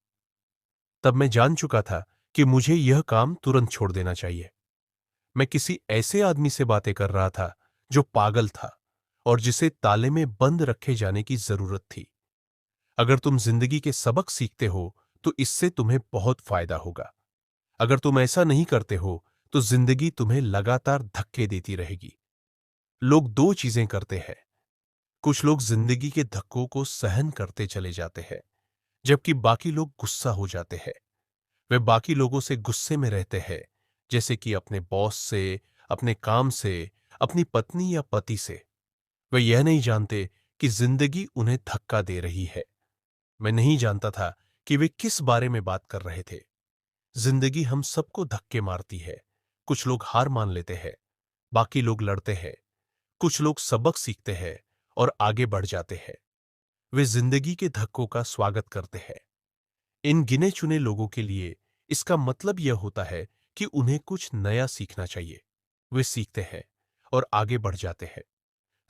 तब मैं जान चुका था कि मुझे यह काम तुरंत छोड़ देना चाहिए। मैं किसी ऐसे आदमी से बातें कर रहा था जो पागल था और जिसे ताले में बंद रखे जाने की जरूरत थी। अगर तुम जिंदगी के सबक सीखते हो तो इससे तुम्हें बहुत फायदा होगा। अगर तुम ऐसा नहीं करते हो तो जिंदगी तुम्हें लगातार धक्के देती रहेगी। लोग दो चीजें करते हैं। कुछ लोग जिंदगी के धक्कों को सहन करते चले जाते हैं, जबकि बाकी लोग गुस्सा हो जाते हैं। वे बाकी लोगों से गुस्से में रहते हैं, जैसे कि अपने बॉस से, अपने काम से, अपनी पत्नी या पति से। वे यह नहीं जानते कि जिंदगी उन्हें धक्का दे रही है। मैं नहीं जानता था कि वे किस बारे में बात कर रहे थे। जिंदगी हम सबको धक्के मारती है। कुछ लोग हार मान लेते हैं, बाकी लोग लड़ते हैं। कुछ लोग सबक सीखते हैं और आगे बढ़ जाते हैं। वे जिंदगी के धक्कों का स्वागत करते हैं। इन गिने चुने लोगों के लिए इसका मतलब यह होता है कि उन्हें कुछ नया सीखना चाहिए। वे सीखते हैं और आगे बढ़ जाते हैं।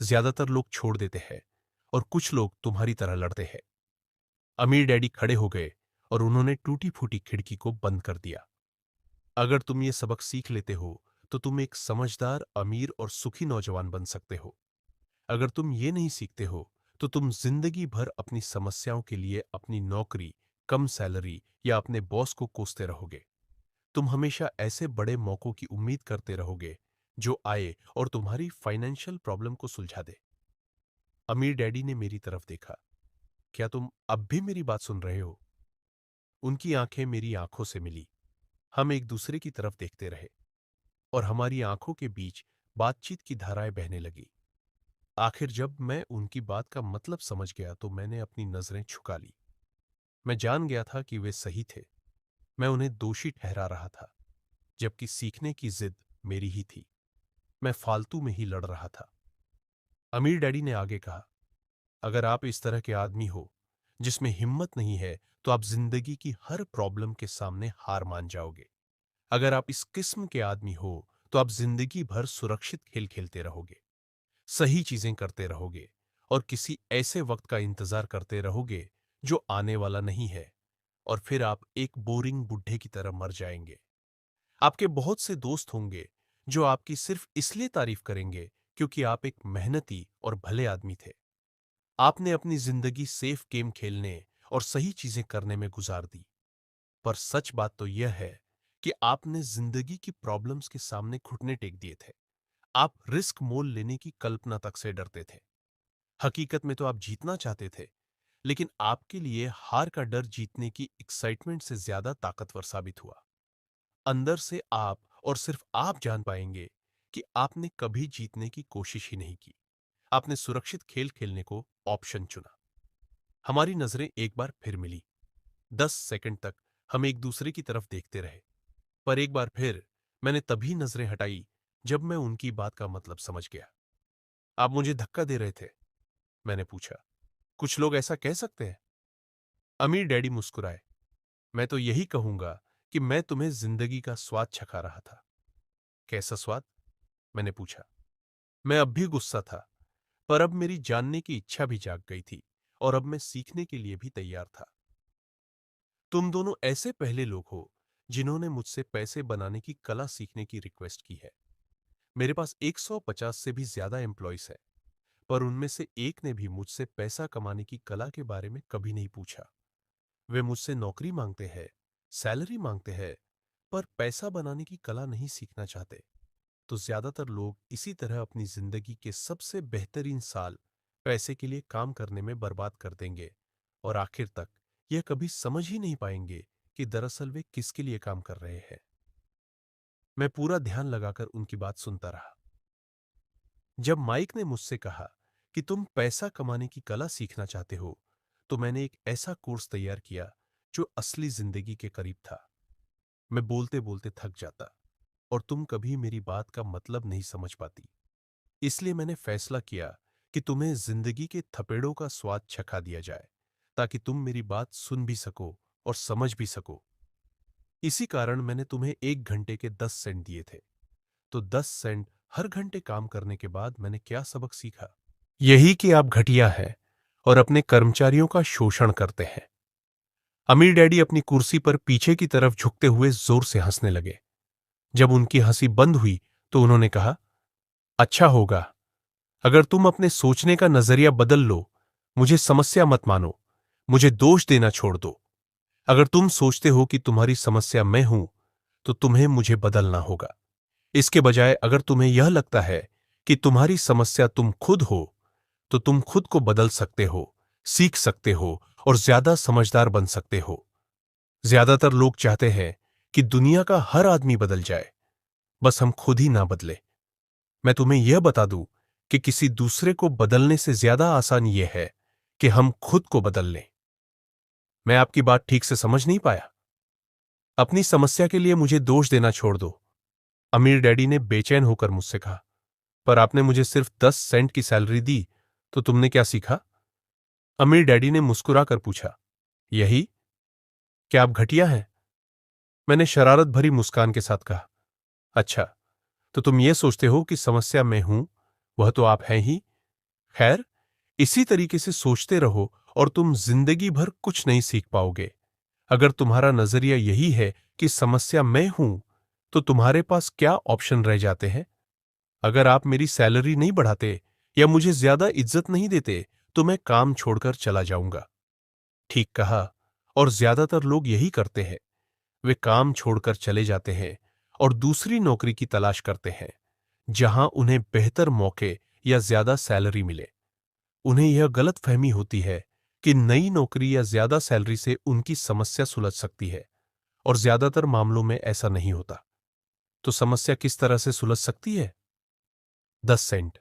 ज्यादातर लोग छोड़ देते हैं और कुछ लोग तुम्हारी तरह लड़ते हैं। अमीर डैडी खड़े हो गए और उन्होंने टूटी फूटी खिड़की को बंद कर दिया। अगर तुम ये सबक सीख लेते हो तो तुम एक समझदार, अमीर और सुखी नौजवान बन सकते हो। अगर तुम ये नहीं सीखते हो तो तुम जिंदगी भर अपनी समस्याओं के लिए अपनी नौकरी, कम सैलरी या अपने बॉस को कोसते रहोगे। तुम हमेशा ऐसे बड़े मौकों की उम्मीद करते रहोगे जो आए और तुम्हारी फाइनेंशियल प्रॉब्लम को सुलझा दे। अमीर डैडी ने मेरी तरफ देखा। क्या तुम अब भी मेरी बात सुन रहे हो? उनकी आंखें मेरी आंखों से मिली। हम एक दूसरे की तरफ देखते रहे और हमारी आंखों के बीच बातचीत की धाराएं बहने लगी। आखिर जब मैं उनकी बात का मतलब समझ गया तो मैंने अपनी नजरें झुका ली। मैं जान गया था कि वे सही थे। मैं उन्हें दोषी ठहरा रहा था, जबकि सीखने की जिद मेरी ही थी। मैं फालतू में ही लड़ रहा था। अमीर डैडी ने आगे कहा, अगर आप इस तरह के आदमी हो जिसमें हिम्मत नहीं है तो आप जिंदगी की हर प्रॉब्लम के सामने हार मान जाओगे। अगर आप इस किस्म के आदमी हो तो आप जिंदगी भर सुरक्षित खेल खेलते रहोगे, सही चीजें करते रहोगे और किसी ऐसे वक्त का इंतजार करते रहोगे जो आने वाला नहीं है। और फिर आप एक बोरिंग बुढ़े की तरह मर जाएंगे। आपके बहुत से दोस्त होंगे जो आपकी सिर्फ इसलिए तारीफ करेंगे क्योंकि आप एक मेहनती और भले आदमी थे। आपने अपनी जिंदगी सेफ गेम खेलने और सही चीजें करने में गुजार दी। पर सच बात तो यह है कि आपने जिंदगी की प्रॉब्लम्स के सामने घुटने टेक दिए थे। आप रिस्क मोल लेने की कल्पना तक से डरते थे। हकीकत में तो आप जीतना चाहते थे, लेकिन आपके लिए हार का डर जीतने की एक्साइटमेंट से ज्यादा ताकतवर साबित हुआ। अंदर से आप और सिर्फ आप जान पाएंगे कि आपने कभी जीतने की कोशिश ही नहीं की। आपने सुरक्षित खेल खेलने को ऑप्शन चुना। हमारी नजरें एक बार फिर मिली। 10 सेकंड तक हम एक दूसरे की तरफ देखते रहे। पर एक बार फिर मैंने तभी नजरें हटाई जब मैं उनकी बात का मतलब समझ गया। आप मुझे धक्का दे रहे थे? मैंने पूछा। कुछ लोग ऐसा कह सकते हैं। अमीर डैडी मुस्कुराए। मैं तो यही कहूंगा कि मैं तुम्हें जिंदगी का स्वाद चखा रहा था। कैसा स्वाद? मैंने पूछा। मैं अब भी गुस्सा था, पर अब मेरी जानने की इच्छा भी जाग गई थी और अब मैं सीखने के लिए भी तैयार था। तुम दोनों ऐसे पहले लोग हो जिन्होंने मुझसे पैसे बनाने की कला सीखने की रिक्वेस्ट की है। मेरे पास 150 से भी ज्यादा एम्प्लॉइज हैं, पर उनमें से एक ने भी मुझसे पैसा कमाने की कला के बारे में कभी नहीं पूछा। वे मुझसे नौकरी मांगते हैं, सैलरी मांगते हैं, पर पैसा बनाने की कला नहीं सीखना चाहते। तो ज्यादातर लोग इसी तरह अपनी जिंदगी के सबसे बेहतरीन साल पैसे के लिए काम करने में बर्बाद कर देंगे और आखिर तक यह कभी समझ ही नहीं पाएंगे कि दरअसल वे किसके लिए काम कर रहे हैं। मैं पूरा ध्यान लगाकर उनकी बात सुनता रहा। जब माइक ने मुझसे कहा कि तुम पैसा कमाने की कला सीखना चाहते हो, तो मैंने एक ऐसा कोर्स तैयार किया जो असली जिंदगी के करीब था। मैं बोलते बोलते थक जाता और तुम कभी मेरी बात का मतलब नहीं समझ पाती। इसलिए मैंने फैसला किया कि तुम्हें जिंदगी के थपेड़ों का स्वाद चखा दिया जाए, ताकि तुम मेरी बात सुन भी सको और समझ भी सको। इसी कारण मैंने तुम्हें 1 घंटे के 10 सेंट दिए थे। तो 10 सेंट हर घंटे काम करने के बाद मैंने क्या सबक सीखा? यही कि आप घटिया हैं और अपने कर्मचारियों का शोषण करते हैं। अमीर डैडी अपनी कुर्सी पर पीछे की तरफ झुकते हुए जोर से हंसने लगे। जब उनकी हंसी बंद हुई तो उन्होंने कहा, अच्छा होगा अगर तुम अपने सोचने का नजरिया बदल लो। मुझे समस्या मत मानो, मुझे दोष देना छोड़ दो। अगर तुम सोचते हो कि तुम्हारी समस्या मैं हूं, तो तुम्हें मुझे बदलना होगा। इसके बजाय अगर तुम्हें यह लगता है कि तुम्हारी समस्या तुम खुद हो, तो तुम खुद को बदल सकते हो, सीख सकते हो और ज्यादा समझदार बन सकते हो। ज्यादातर लोग चाहते हैं कि दुनिया का हर आदमी बदल जाए, बस हम खुद ही ना बदले। मैं तुम्हें यह बता दूं कि किसी दूसरे को बदलने से ज्यादा आसान यह है कि हम खुद को बदल लें। मैं आपकी बात ठीक से समझ नहीं पाया। अपनी समस्या के लिए मुझे दोष देना छोड़ दो, अमीर डैडी ने बेचैन होकर मुझसे कहा। पर आपने मुझे सिर्फ 10 सेंट की सैलरी दी, तो तुमने क्या सीखा? अमीर डैडी ने मुस्कुराकर पूछा। यही, क्या आप घटिया हैं? मैंने शरारत भरी मुस्कान के साथ कहा। अच्छा, तो तुम ये सोचते हो कि समस्या मैं हूं, वह तो आप हैं ही। खैर, इसी तरीके से सोचते रहो और तुम जिंदगी भर कुछ नहीं सीख पाओगे। अगर तुम्हारा नजरिया यही है कि समस्या मैं हूं, तो तुम्हारे पास क्या ऑप्शन रह जाते हैं? अगर आप मेरी सैलरी नहीं बढ़ाते या मुझे ज्यादा इज्जत नहीं देते, तो मैं काम छोड़कर चला जाऊंगा। ठीक कहा, और ज्यादातर लोग यही करते हैं। वे काम छोड़कर चले जाते हैं और दूसरी नौकरी की तलाश करते हैं, जहां उन्हें बेहतर मौके या ज्यादा सैलरी मिले। उन्हें यह गलतफहमी होती है कि नई नौकरी या ज्यादा सैलरी से उनकी समस्या सुलझ सकती है, और ज्यादातर मामलों में ऐसा नहीं होता। तो समस्या किस तरह से सुलझ सकती है? 10 सेंट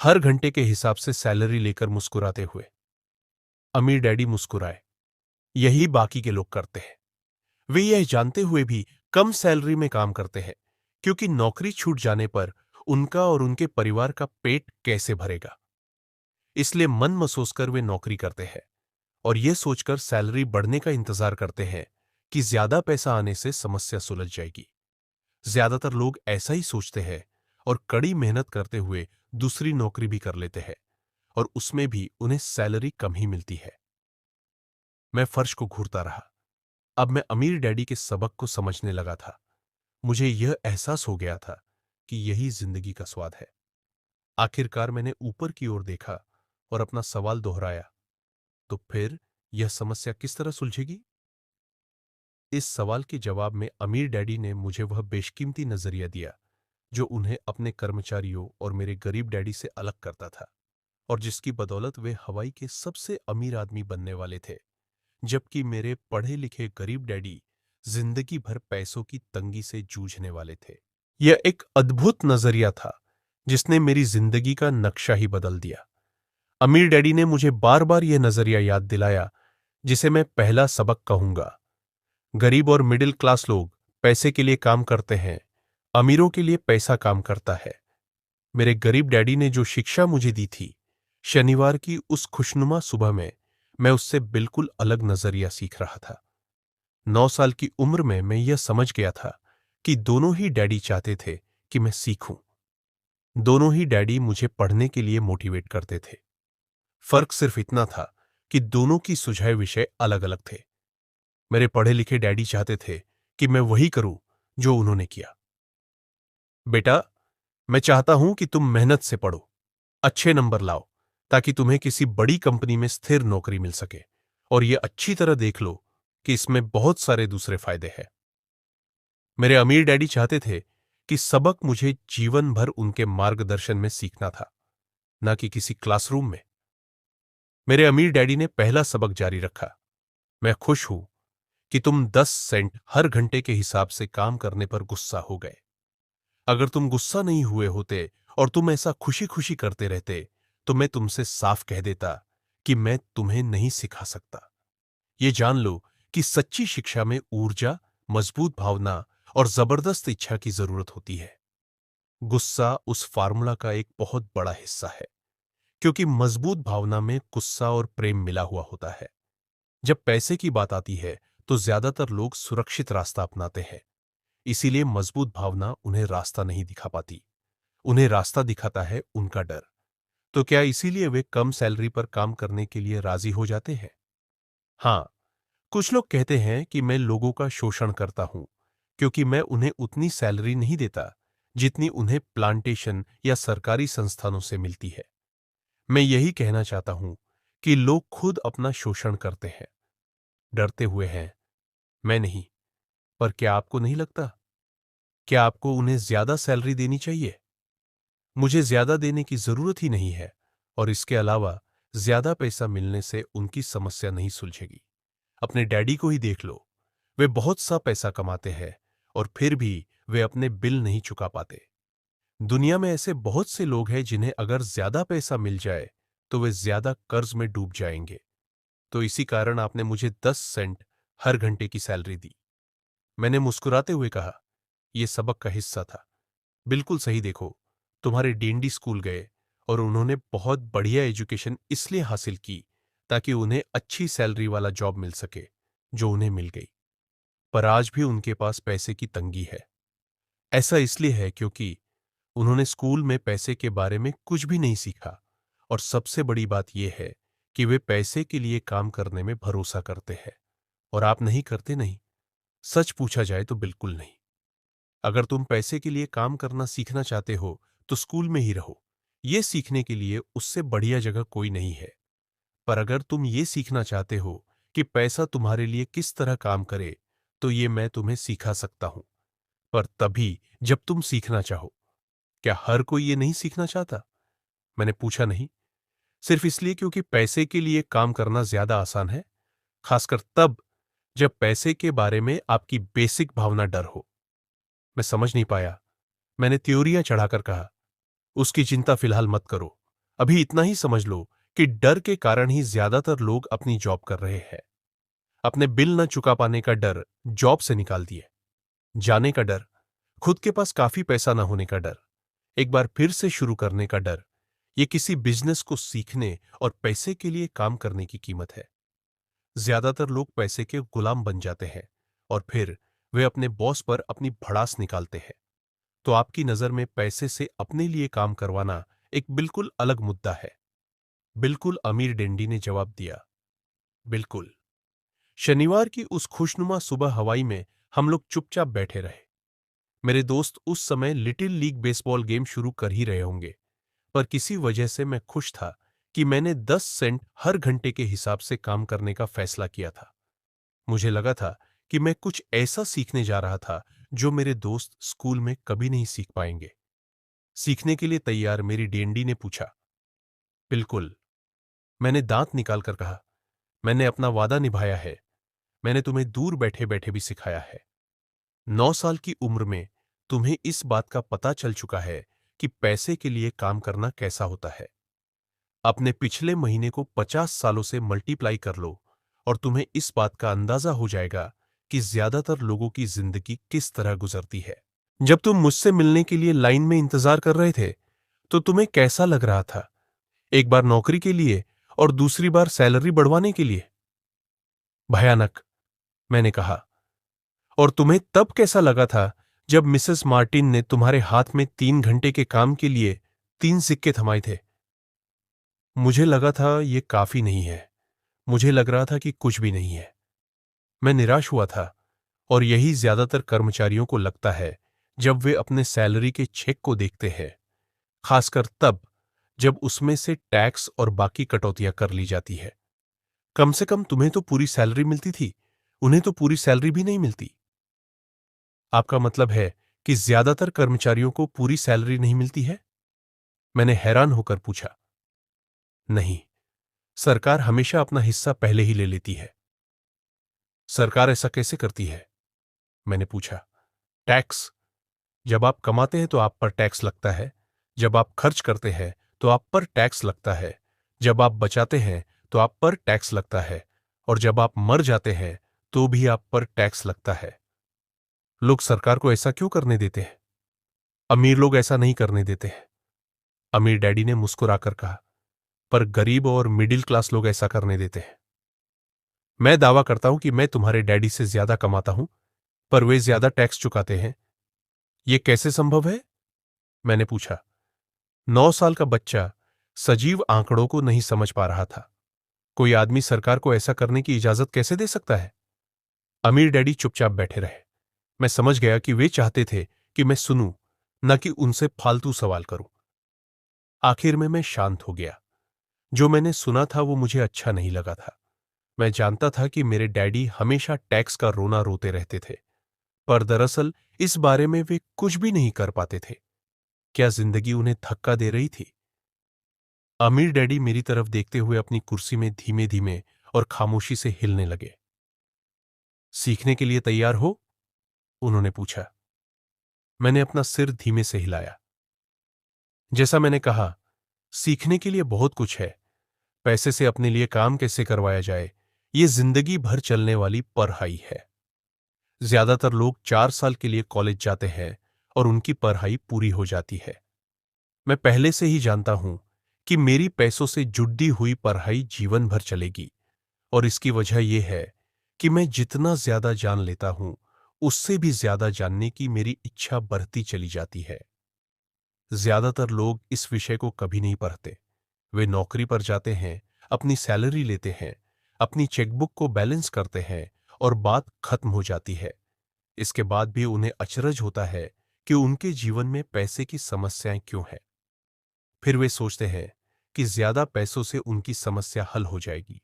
हर घंटे के हिसाब से सैलरी लेकर मुस्कुराते हुए। अमीर डैडी मुस्कुराए। यही बाकी के लोग करते हैं। वे यह जानते हुए भी कम सैलरी में काम करते हैं, क्योंकि नौकरी छूट जाने पर उनका और उनके परिवार का पेट कैसे भरेगा। इसलिए मन मसोस कर वे नौकरी करते हैं और यह सोचकर सैलरी बढ़ने का इंतजार करते हैं कि ज्यादा पैसा आने से समस्या सुलझ जाएगी। ज्यादातर लोग ऐसा ही सोचते हैं और कड़ी मेहनत करते हुए दूसरी नौकरी भी कर लेते हैं, और उसमें भी उन्हें सैलरी कम ही मिलती है। मैं फर्श को घूरता रहा। अब मैं अमीर डैडी के सबक को समझने लगा था। मुझे यह एहसास हो गया था कि यही जिंदगी का स्वाद है। आखिरकार मैंने ऊपर की ओर देखा और अपना सवाल दोहराया, तो फिर यह समस्या किस तरह सुलझेगी? इस सवाल के जवाब में अमीर डैडी ने मुझे वह बेशकीमती नजरिया दिया जो उन्हें अपने कर्मचारियों और मेरे गरीब डैडी से अलग करता था, और जिसकी बदौलत वे हवाई के सबसे अमीर आदमी बनने वाले थे, जबकि मेरे पढ़े लिखे गरीब डैडी जिंदगी भर पैसों की तंगी से जूझने वाले थे। यह एक अद्भुत नजरिया था जिसने मेरी जिंदगी का नक्शा ही बदल दिया। अमीर डैडी ने मुझे बार बार यह नजरिया याद दिलाया, जिसे मैं पहला सबक कहूंगा। गरीब और मिडिल क्लास लोग पैसे के लिए काम करते हैं, अमीरों के लिए पैसा काम करता है। मेरे गरीब डैडी ने जो शिक्षा मुझे दी थी, शनिवार की उस खुशनुमा सुबह में मैं उससे बिल्कुल अलग नजरिया सीख रहा था। 9 साल की उम्र में मैं यह समझ गया था कि दोनों ही डैडी चाहते थे कि मैं सीखूं। दोनों ही डैडी मुझे पढ़ने के लिए मोटिवेट करते थे। फर्क सिर्फ इतना था कि दोनों की सुझाए विषय अलग अलग थे। मेरे पढ़े लिखे डैडी चाहते थे कि मैं वही करूं जो उन्होंने किया। बेटा, मैं चाहता हूं कि तुम मेहनत से पढ़ो, अच्छे नंबर लाओ, ताकि तुम्हें किसी बड़ी कंपनी में स्थिर नौकरी मिल सके और ये अच्छी तरह देख लो कि इसमें बहुत सारे दूसरे फायदे हैं। मेरे अमीर डैडी चाहते थे कि सबक मुझे जीवन भर उनके मार्गदर्शन में सीखना था, ना कि किसी क्लासरूम में। मेरे अमीर डैडी ने पहला सबक जारी रखा, मैं खुश हूं कि तुम 10 सेंट हर घंटे के हिसाब से काम करने पर गुस्सा हो गए। अगर तुम गुस्सा नहीं हुए होते और तुम ऐसा खुशी खुशी करते रहते तो मैं तुमसे साफ कह देता कि मैं तुम्हें नहीं सिखा सकता। ये जान लो कि सच्ची शिक्षा में ऊर्जा, मजबूत भावना और जबरदस्त इच्छा की जरूरत होती है। गुस्सा उस फार्मूला का एक बहुत बड़ा हिस्सा है, क्योंकि मजबूत भावना में गुस्सा और प्रेम मिला हुआ होता है। जब पैसे की बात आती है तो ज्यादातर लोग सुरक्षित रास्ता अपनाते हैं, इसीलिए मजबूत भावना उन्हें रास्ता नहीं दिखा पाती। उन्हें रास्ता दिखाता है उनका डर। तो क्या इसीलिए वे कम सैलरी पर काम करने के लिए राजी हो जाते हैं? हाँ, कुछ लोग कहते हैं कि मैं लोगों का शोषण करता हूं क्योंकि मैं उन्हें उतनी सैलरी नहीं देता जितनी उन्हें प्लांटेशन या सरकारी संस्थानों से मिलती है। मैं यही कहना चाहता हूं कि लोग खुद अपना शोषण करते हैं, डरते हुए हैं, मैं नहीं। पर क्या आपको नहीं लगता? क्या आपको उन्हें ज्यादा सैलरी देनी चाहिए? मुझे ज्यादा देने की जरूरत ही नहीं है, और इसके अलावा ज्यादा पैसा मिलने से उनकी समस्या नहीं सुलझेगी। अपने डैडी को ही देख लो, वे बहुत सा पैसा कमाते हैं और फिर भी वे अपने बिल नहीं चुका पाते। दुनिया में ऐसे बहुत से लोग हैं जिन्हें अगर ज्यादा पैसा मिल जाए तो वे ज्यादा कर्ज में डूब जाएंगे। तो इसी कारण आपने मुझे 10 सेंट हर घंटे की सैलरी दी। मैंने मुस्कुराते हुए कहा, यह सबक का हिस्सा था। बिल्कुल सही। देखो, तुम्हारे डीएनडी स्कूल गए और उन्होंने बहुत बढ़िया एजुकेशन इसलिए हासिल की ताकि उन्हें अच्छी सैलरी वाला जॉब मिल सके, जो उन्हें मिल गई। पर आज भी उनके पास पैसे की तंगी है। ऐसा इसलिए है क्योंकि उन्होंने स्कूल में पैसे के बारे में कुछ भी नहीं सीखा, और सबसे बड़ी बात यह है कि वे पैसे के लिए काम करने में भरोसा करते हैं। और आप नहीं करते? नहीं, सच पूछा जाए तो बिल्कुल नहीं। अगर तुम पैसे के लिए काम करना सीखना चाहते हो तो स्कूल में ही रहो। यह सीखने के लिए उससे बढ़िया जगह कोई नहीं है। पर अगर तुम ये सीखना चाहते हो कि पैसा तुम्हारे लिए किस तरह काम करे, तो ये मैं तुम्हें सिखा सकता हूं, पर तभी जब तुम सीखना चाहो। क्या हर कोई ये नहीं सीखना चाहता? मैंने पूछा नहीं, सिर्फ इसलिए क्योंकि पैसे के लिए काम करना ज्यादा आसान है, खासकर तब जब पैसे के बारे में आपकी बेसिक भावना डर हो। मैं समझ नहीं पाया। मैंने त्योरियां चढ़ाकर कहा, उसकी चिंता फिलहाल मत करो। अभी इतना ही समझ लो कि डर के कारण ही ज्यादातर लोग अपनी जॉब कर रहे हैं। अपने बिल न चुका पाने का डर जॉब से निकाल दिए, जाने का डर, खुद के पास काफी पैसा न होने का डर, एक बार फिर से शुरू करने का डर। ये किसी बिजनेस को सीखने और पैसे के लिए काम करने की कीमत है। ज्यादातर लोग पैसे के गुलाम बन जाते हैं और फिर वे अपने बॉस पर अपनी भड़ास निकालते हैं। तो आपकी नजर में पैसे से अपने लिए काम करवाना एक बिल्कुल अलग मुद्दा है। बिल्कुल, अमीर डेंडी ने जवाब दिया। बिल्कुल। शनिवार की उस खुशनुमा सुबह हवाई में हम लोग चुपचाप बैठे रहे। मेरे दोस्त उस समय लिटिल लीग बेसबॉल गेम शुरू कर ही रहे होंगे, पर किसी वजह से मैं खुश था कि मैंने 10 सेंट हर घंटे के हिसाब से काम करने का फैसला किया था। मुझे लगा था कि मैं कुछ ऐसा सीखने जा रहा था जो मेरे दोस्त स्कूल में कभी नहीं सीख पाएंगे। सीखने के लिए तैयार? मेरी डीएनडी ने पूछा। बिल्कुल, मैंने दांत निकालकर कहा। मैंने अपना वादा निभाया है। मैंने तुम्हें दूर बैठे बैठे भी सिखाया है। 9 साल की उम्र में तुम्हें इस बात का पता चल चुका है कि पैसे के लिए काम करना कैसा होता है। अपने पिछले महीने को 50 सालों से मल्टीप्लाई कर लो और तुम्हें इस बात का अंदाजा हो जाएगा कि ज्यादातर लोगों की जिंदगी किस तरह गुजरती है। जब तुम मुझसे मिलने के लिए लाइन में इंतजार कर रहे थे तो तुम्हें कैसा लग रहा था? एक बार नौकरी के लिए और दूसरी बार सैलरी बढ़वाने के लिए? भयानक, मैंने कहा। और तुम्हें तब कैसा लगा था जब मिसेस मार्टिन ने तुम्हारे हाथ में 3 घंटे के काम के लिए 3 सिक्के थमाए थे? मुझे लगा था ये काफी नहीं है। मुझे लग रहा था कि कुछ भी नहीं है। मैं निराश हुआ था, और यही ज्यादातर कर्मचारियों को लगता है जब वे अपने सैलरी के चेक को देखते हैं, खासकर तब जब उसमें से टैक्स और बाकी कटौतियां कर ली जाती है। कम से कम तुम्हें तो पूरी सैलरी मिलती थी, उन्हें तो पूरी सैलरी भी नहीं मिलती। आपका मतलब है कि ज्यादातर कर्मचारियों को पूरी सैलरी नहीं मिलती है? मैंने हैरान होकर पूछा। नहीं, सरकार हमेशा अपना हिस्सा पहले ही ले लेती है। सरकार ऐसा कैसे करती है? मैंने पूछा। टैक्स। जब आप कमाते हैं तो आप पर टैक्स लगता है, जब आप खर्च करते हैं तो आप पर टैक्स लगता है, जब आप बचाते हैं तो आप पर टैक्स लगता है, और जब आप मर जाते हैं तो भी आप पर टैक्स लगता है। लोग सरकार को ऐसा क्यों करने देते हैं? अमीर लोग ऐसा नहीं करने देते हैं, अमीर डैडी ने मुस्कुराकर कहा, पर गरीब और मिडिल क्लास लोग ऐसा करने देते हैं। मैं दावा करता हूं कि मैं तुम्हारे डैडी से ज्यादा कमाता हूं, पर वे ज्यादा टैक्स चुकाते हैं। यह कैसे संभव है? मैंने पूछा। 9 साल का बच्चा सजीव आंकड़ों को नहीं समझ पा रहा था। कोई आदमी सरकार को ऐसा करने की इजाजत कैसे दे सकता है? अमीर डैडी चुपचाप बैठे रहे। मैं समझ गया कि वे चाहते थे कि मैं सुनूं, न कि उनसे फालतू सवाल करूं। आखिर में मैं शांत हो गया। जो मैंने सुना था वो मुझे अच्छा नहीं लगा था। मैं जानता था कि मेरे डैडी हमेशा टैक्स का रोना रोते रहते थे, पर दरअसल इस बारे में वे कुछ भी नहीं कर पाते थे। क्या जिंदगी उन्हें धक्का दे रही थी? अमीर डैडी मेरी तरफ देखते हुए अपनी कुर्सी में धीमे धीमे और खामोशी से हिलने लगे। सीखने के लिए तैयार हो? उन्होंने पूछा। मैंने अपना सिर धीमे से हिलाया। जैसा मैंने कहा, सीखने के लिए बहुत कुछ है। पैसे से अपने लिए काम कैसे करवाया जाए, ये जिंदगी भर चलने वाली पढ़ाई है। ज्यादातर लोग 4 साल के लिए कॉलेज जाते हैं और उनकी पढ़ाई पूरी हो जाती है। मैं पहले से ही जानता हूं कि मेरी पैसों से जुड़ी हुई पढ़ाई जीवन भर चलेगी, और इसकी वजह यह है कि मैं जितना ज्यादा जान लेता हूं, उससे भी ज्यादा जानने की मेरी इच्छा बढ़ती चली जाती है। ज्यादातर लोग इस विषय को कभी नहीं पढ़ते। वे नौकरी पर जाते हैं, अपनी सैलरी लेते हैं, अपनी चेकबुक को बैलेंस करते हैं और बात खत्म हो जाती है। इसके बाद भी उन्हें अचरज होता है कि उनके जीवन में पैसे की समस्याएं क्यों हैं। फिर वे सोचते हैं कि ज्यादा पैसों से उनकी समस्या हल हो जाएगी।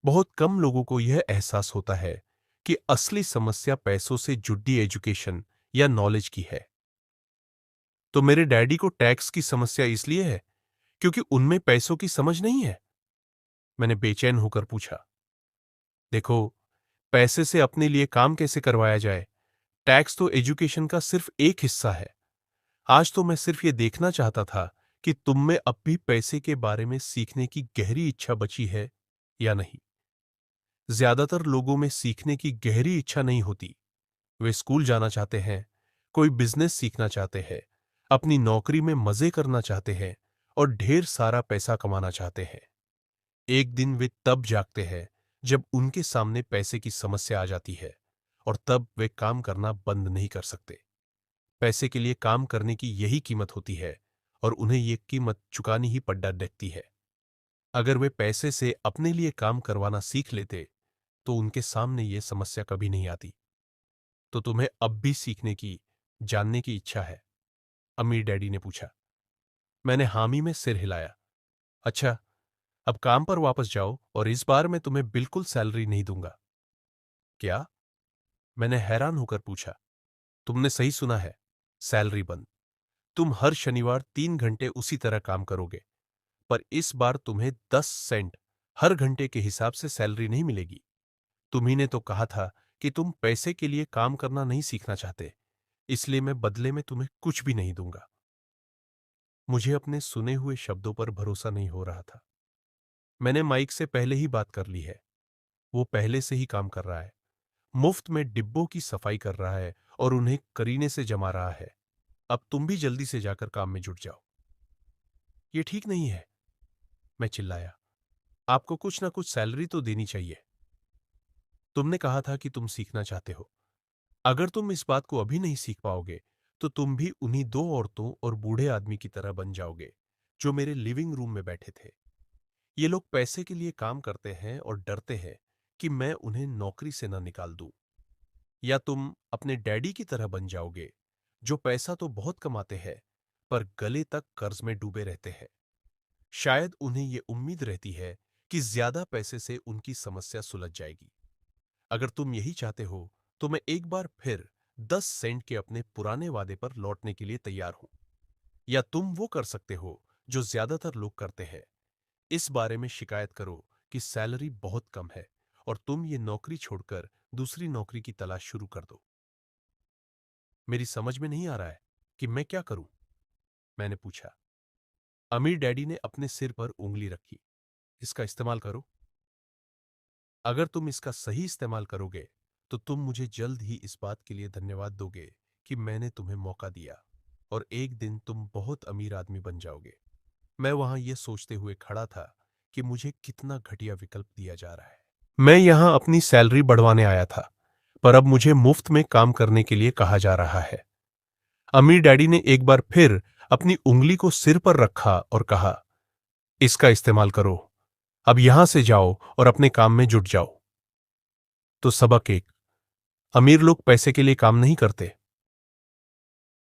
बहुत कम लोगों को यह एहसास होता है कि असली समस्या पैसों से जुड़ी एजुकेशन या नॉलेज की है। तो मेरे डैडी को टैक्स की समस्या इसलिए है क्योंकि उनमें पैसों की समझ नहीं है? मैंने बेचैन होकर पूछा। देखो, पैसे से अपने लिए काम कैसे करवाया जाए, टैक्स तो एजुकेशन का सिर्फ एक हिस्सा है। आज तो मैं सिर्फ ये देखना चाहता था कि तुम में अब भी पैसे के बारे में सीखने की गहरी इच्छा बची है या नहीं। ज्यादातर लोगों में सीखने की गहरी इच्छा नहीं होती। वे स्कूल जाना चाहते हैं, कोई बिजनेस सीखना चाहते हैं, अपनी नौकरी में मजे करना चाहते हैं और ढेर सारा पैसा कमाना चाहते हैं। एक दिन वे तब जागते हैं जब उनके सामने पैसे की समस्या आ जाती है, और तब वे काम करना बंद नहीं कर सकते। पैसे के लिए काम करने की यही कीमत होती है, और उन्हें यह कीमत चुकानी ही पड़ डरती है। अगर वे पैसे से अपने लिए काम करवाना सीख लेते तो उनके सामने यह समस्या कभी नहीं आती। तो तुम्हें अब भी सीखने की, जानने की इच्छा है? अमीर डैडी ने पूछा। मैंने हामी में सिर हिलाया। अच्छा, अब काम पर वापस जाओ और इस बार मैं तुम्हें बिल्कुल सैलरी नहीं दूंगा। क्या? मैंने हैरान होकर पूछा। तुमने सही सुना है, सैलरी बंद। तुम हर शनिवार 3 घंटे उसी तरह काम करोगे, पर इस बार तुम्हें 10 सेंट हर घंटे के हिसाब से सैलरी नहीं मिलेगी। तुम्ही ने तो कहा था कि तुम पैसे के लिए काम करना नहीं सीखना चाहते, इसलिए मैं बदले में तुम्हें कुछ भी नहीं दूंगा। मुझे अपने सुने हुए शब्दों पर भरोसा नहीं हो रहा था। मैंने माइक से पहले ही बात कर ली है। वो पहले से ही काम कर रहा है, मुफ्त में डिब्बों की सफाई कर रहा है और उन्हें करीने से जमा रहा है। अब तुम भी जल्दी से जाकर काम में जुट जाओ। ये ठीक नहीं है, मैं चिल्लाया। आपको कुछ ना कुछ सैलरी तो देनी चाहिए। तुमने कहा था कि तुम सीखना चाहते हो। अगर तुम इस बात को अभी नहीं सीख पाओगे तो तुम भी उन्हीं 2 औरतों और बूढ़े आदमी की तरह बन जाओगे जो मेरे लिविंग रूम में बैठे थे। ये लोग पैसे के लिए काम करते हैं और डरते हैं कि मैं उन्हें नौकरी से न निकाल दूं। या तुम अपने डैडी की तरह बन जाओगे, जो पैसा तो बहुत कमाते हैं पर गले तक कर्ज में डूबे रहते हैं। शायद उन्हें यह उम्मीद रहती है कि ज्यादा पैसे से उनकी समस्या सुलझ जाएगी। अगर तुम यही चाहते हो तो मैं एक बार फिर 10 सेंट के अपने पुराने वादे पर लौटने के लिए तैयार हूं। या तुम वो कर सकते हो जो ज्यादातर लोग करते हैं, इस बारे में शिकायत करो कि सैलरी बहुत कम है और तुम ये नौकरी छोड़कर दूसरी नौकरी की तलाश शुरू कर दो। मेरी समझ में नहीं आ रहा है कि मैं क्या करूं, मैंने पूछा। अमीर डैडी ने अपने सिर पर उंगली रखी। इसका इस्तेमाल करो। अगर तुम इसका सही इस्तेमाल करोगे तो तुम मुझे जल्द ही इस बात के लिए धन्यवाद दोगे कि मैंने तुम्हें मौका दिया, और एक दिन तुम बहुत अमीर आदमी बन जाओगे। मैं वहां यह सोचते हुए खड़ा था कि मुझे कितना घटिया विकल्प दिया जा रहा है। मैं यहां अपनी सैलरी बढ़वाने आया था, पर अब मुझे मुफ्त में काम करने के लिए कहा जा रहा है। अमीर डैडी ने एक बार फिर अपनी उंगली को सिर पर रखा और कहा, इसका इस्तेमाल करो। अब यहां से जाओ और अपने काम में जुट जाओ। तो सबक एक, अमीर लोग पैसे के लिए काम नहीं करते,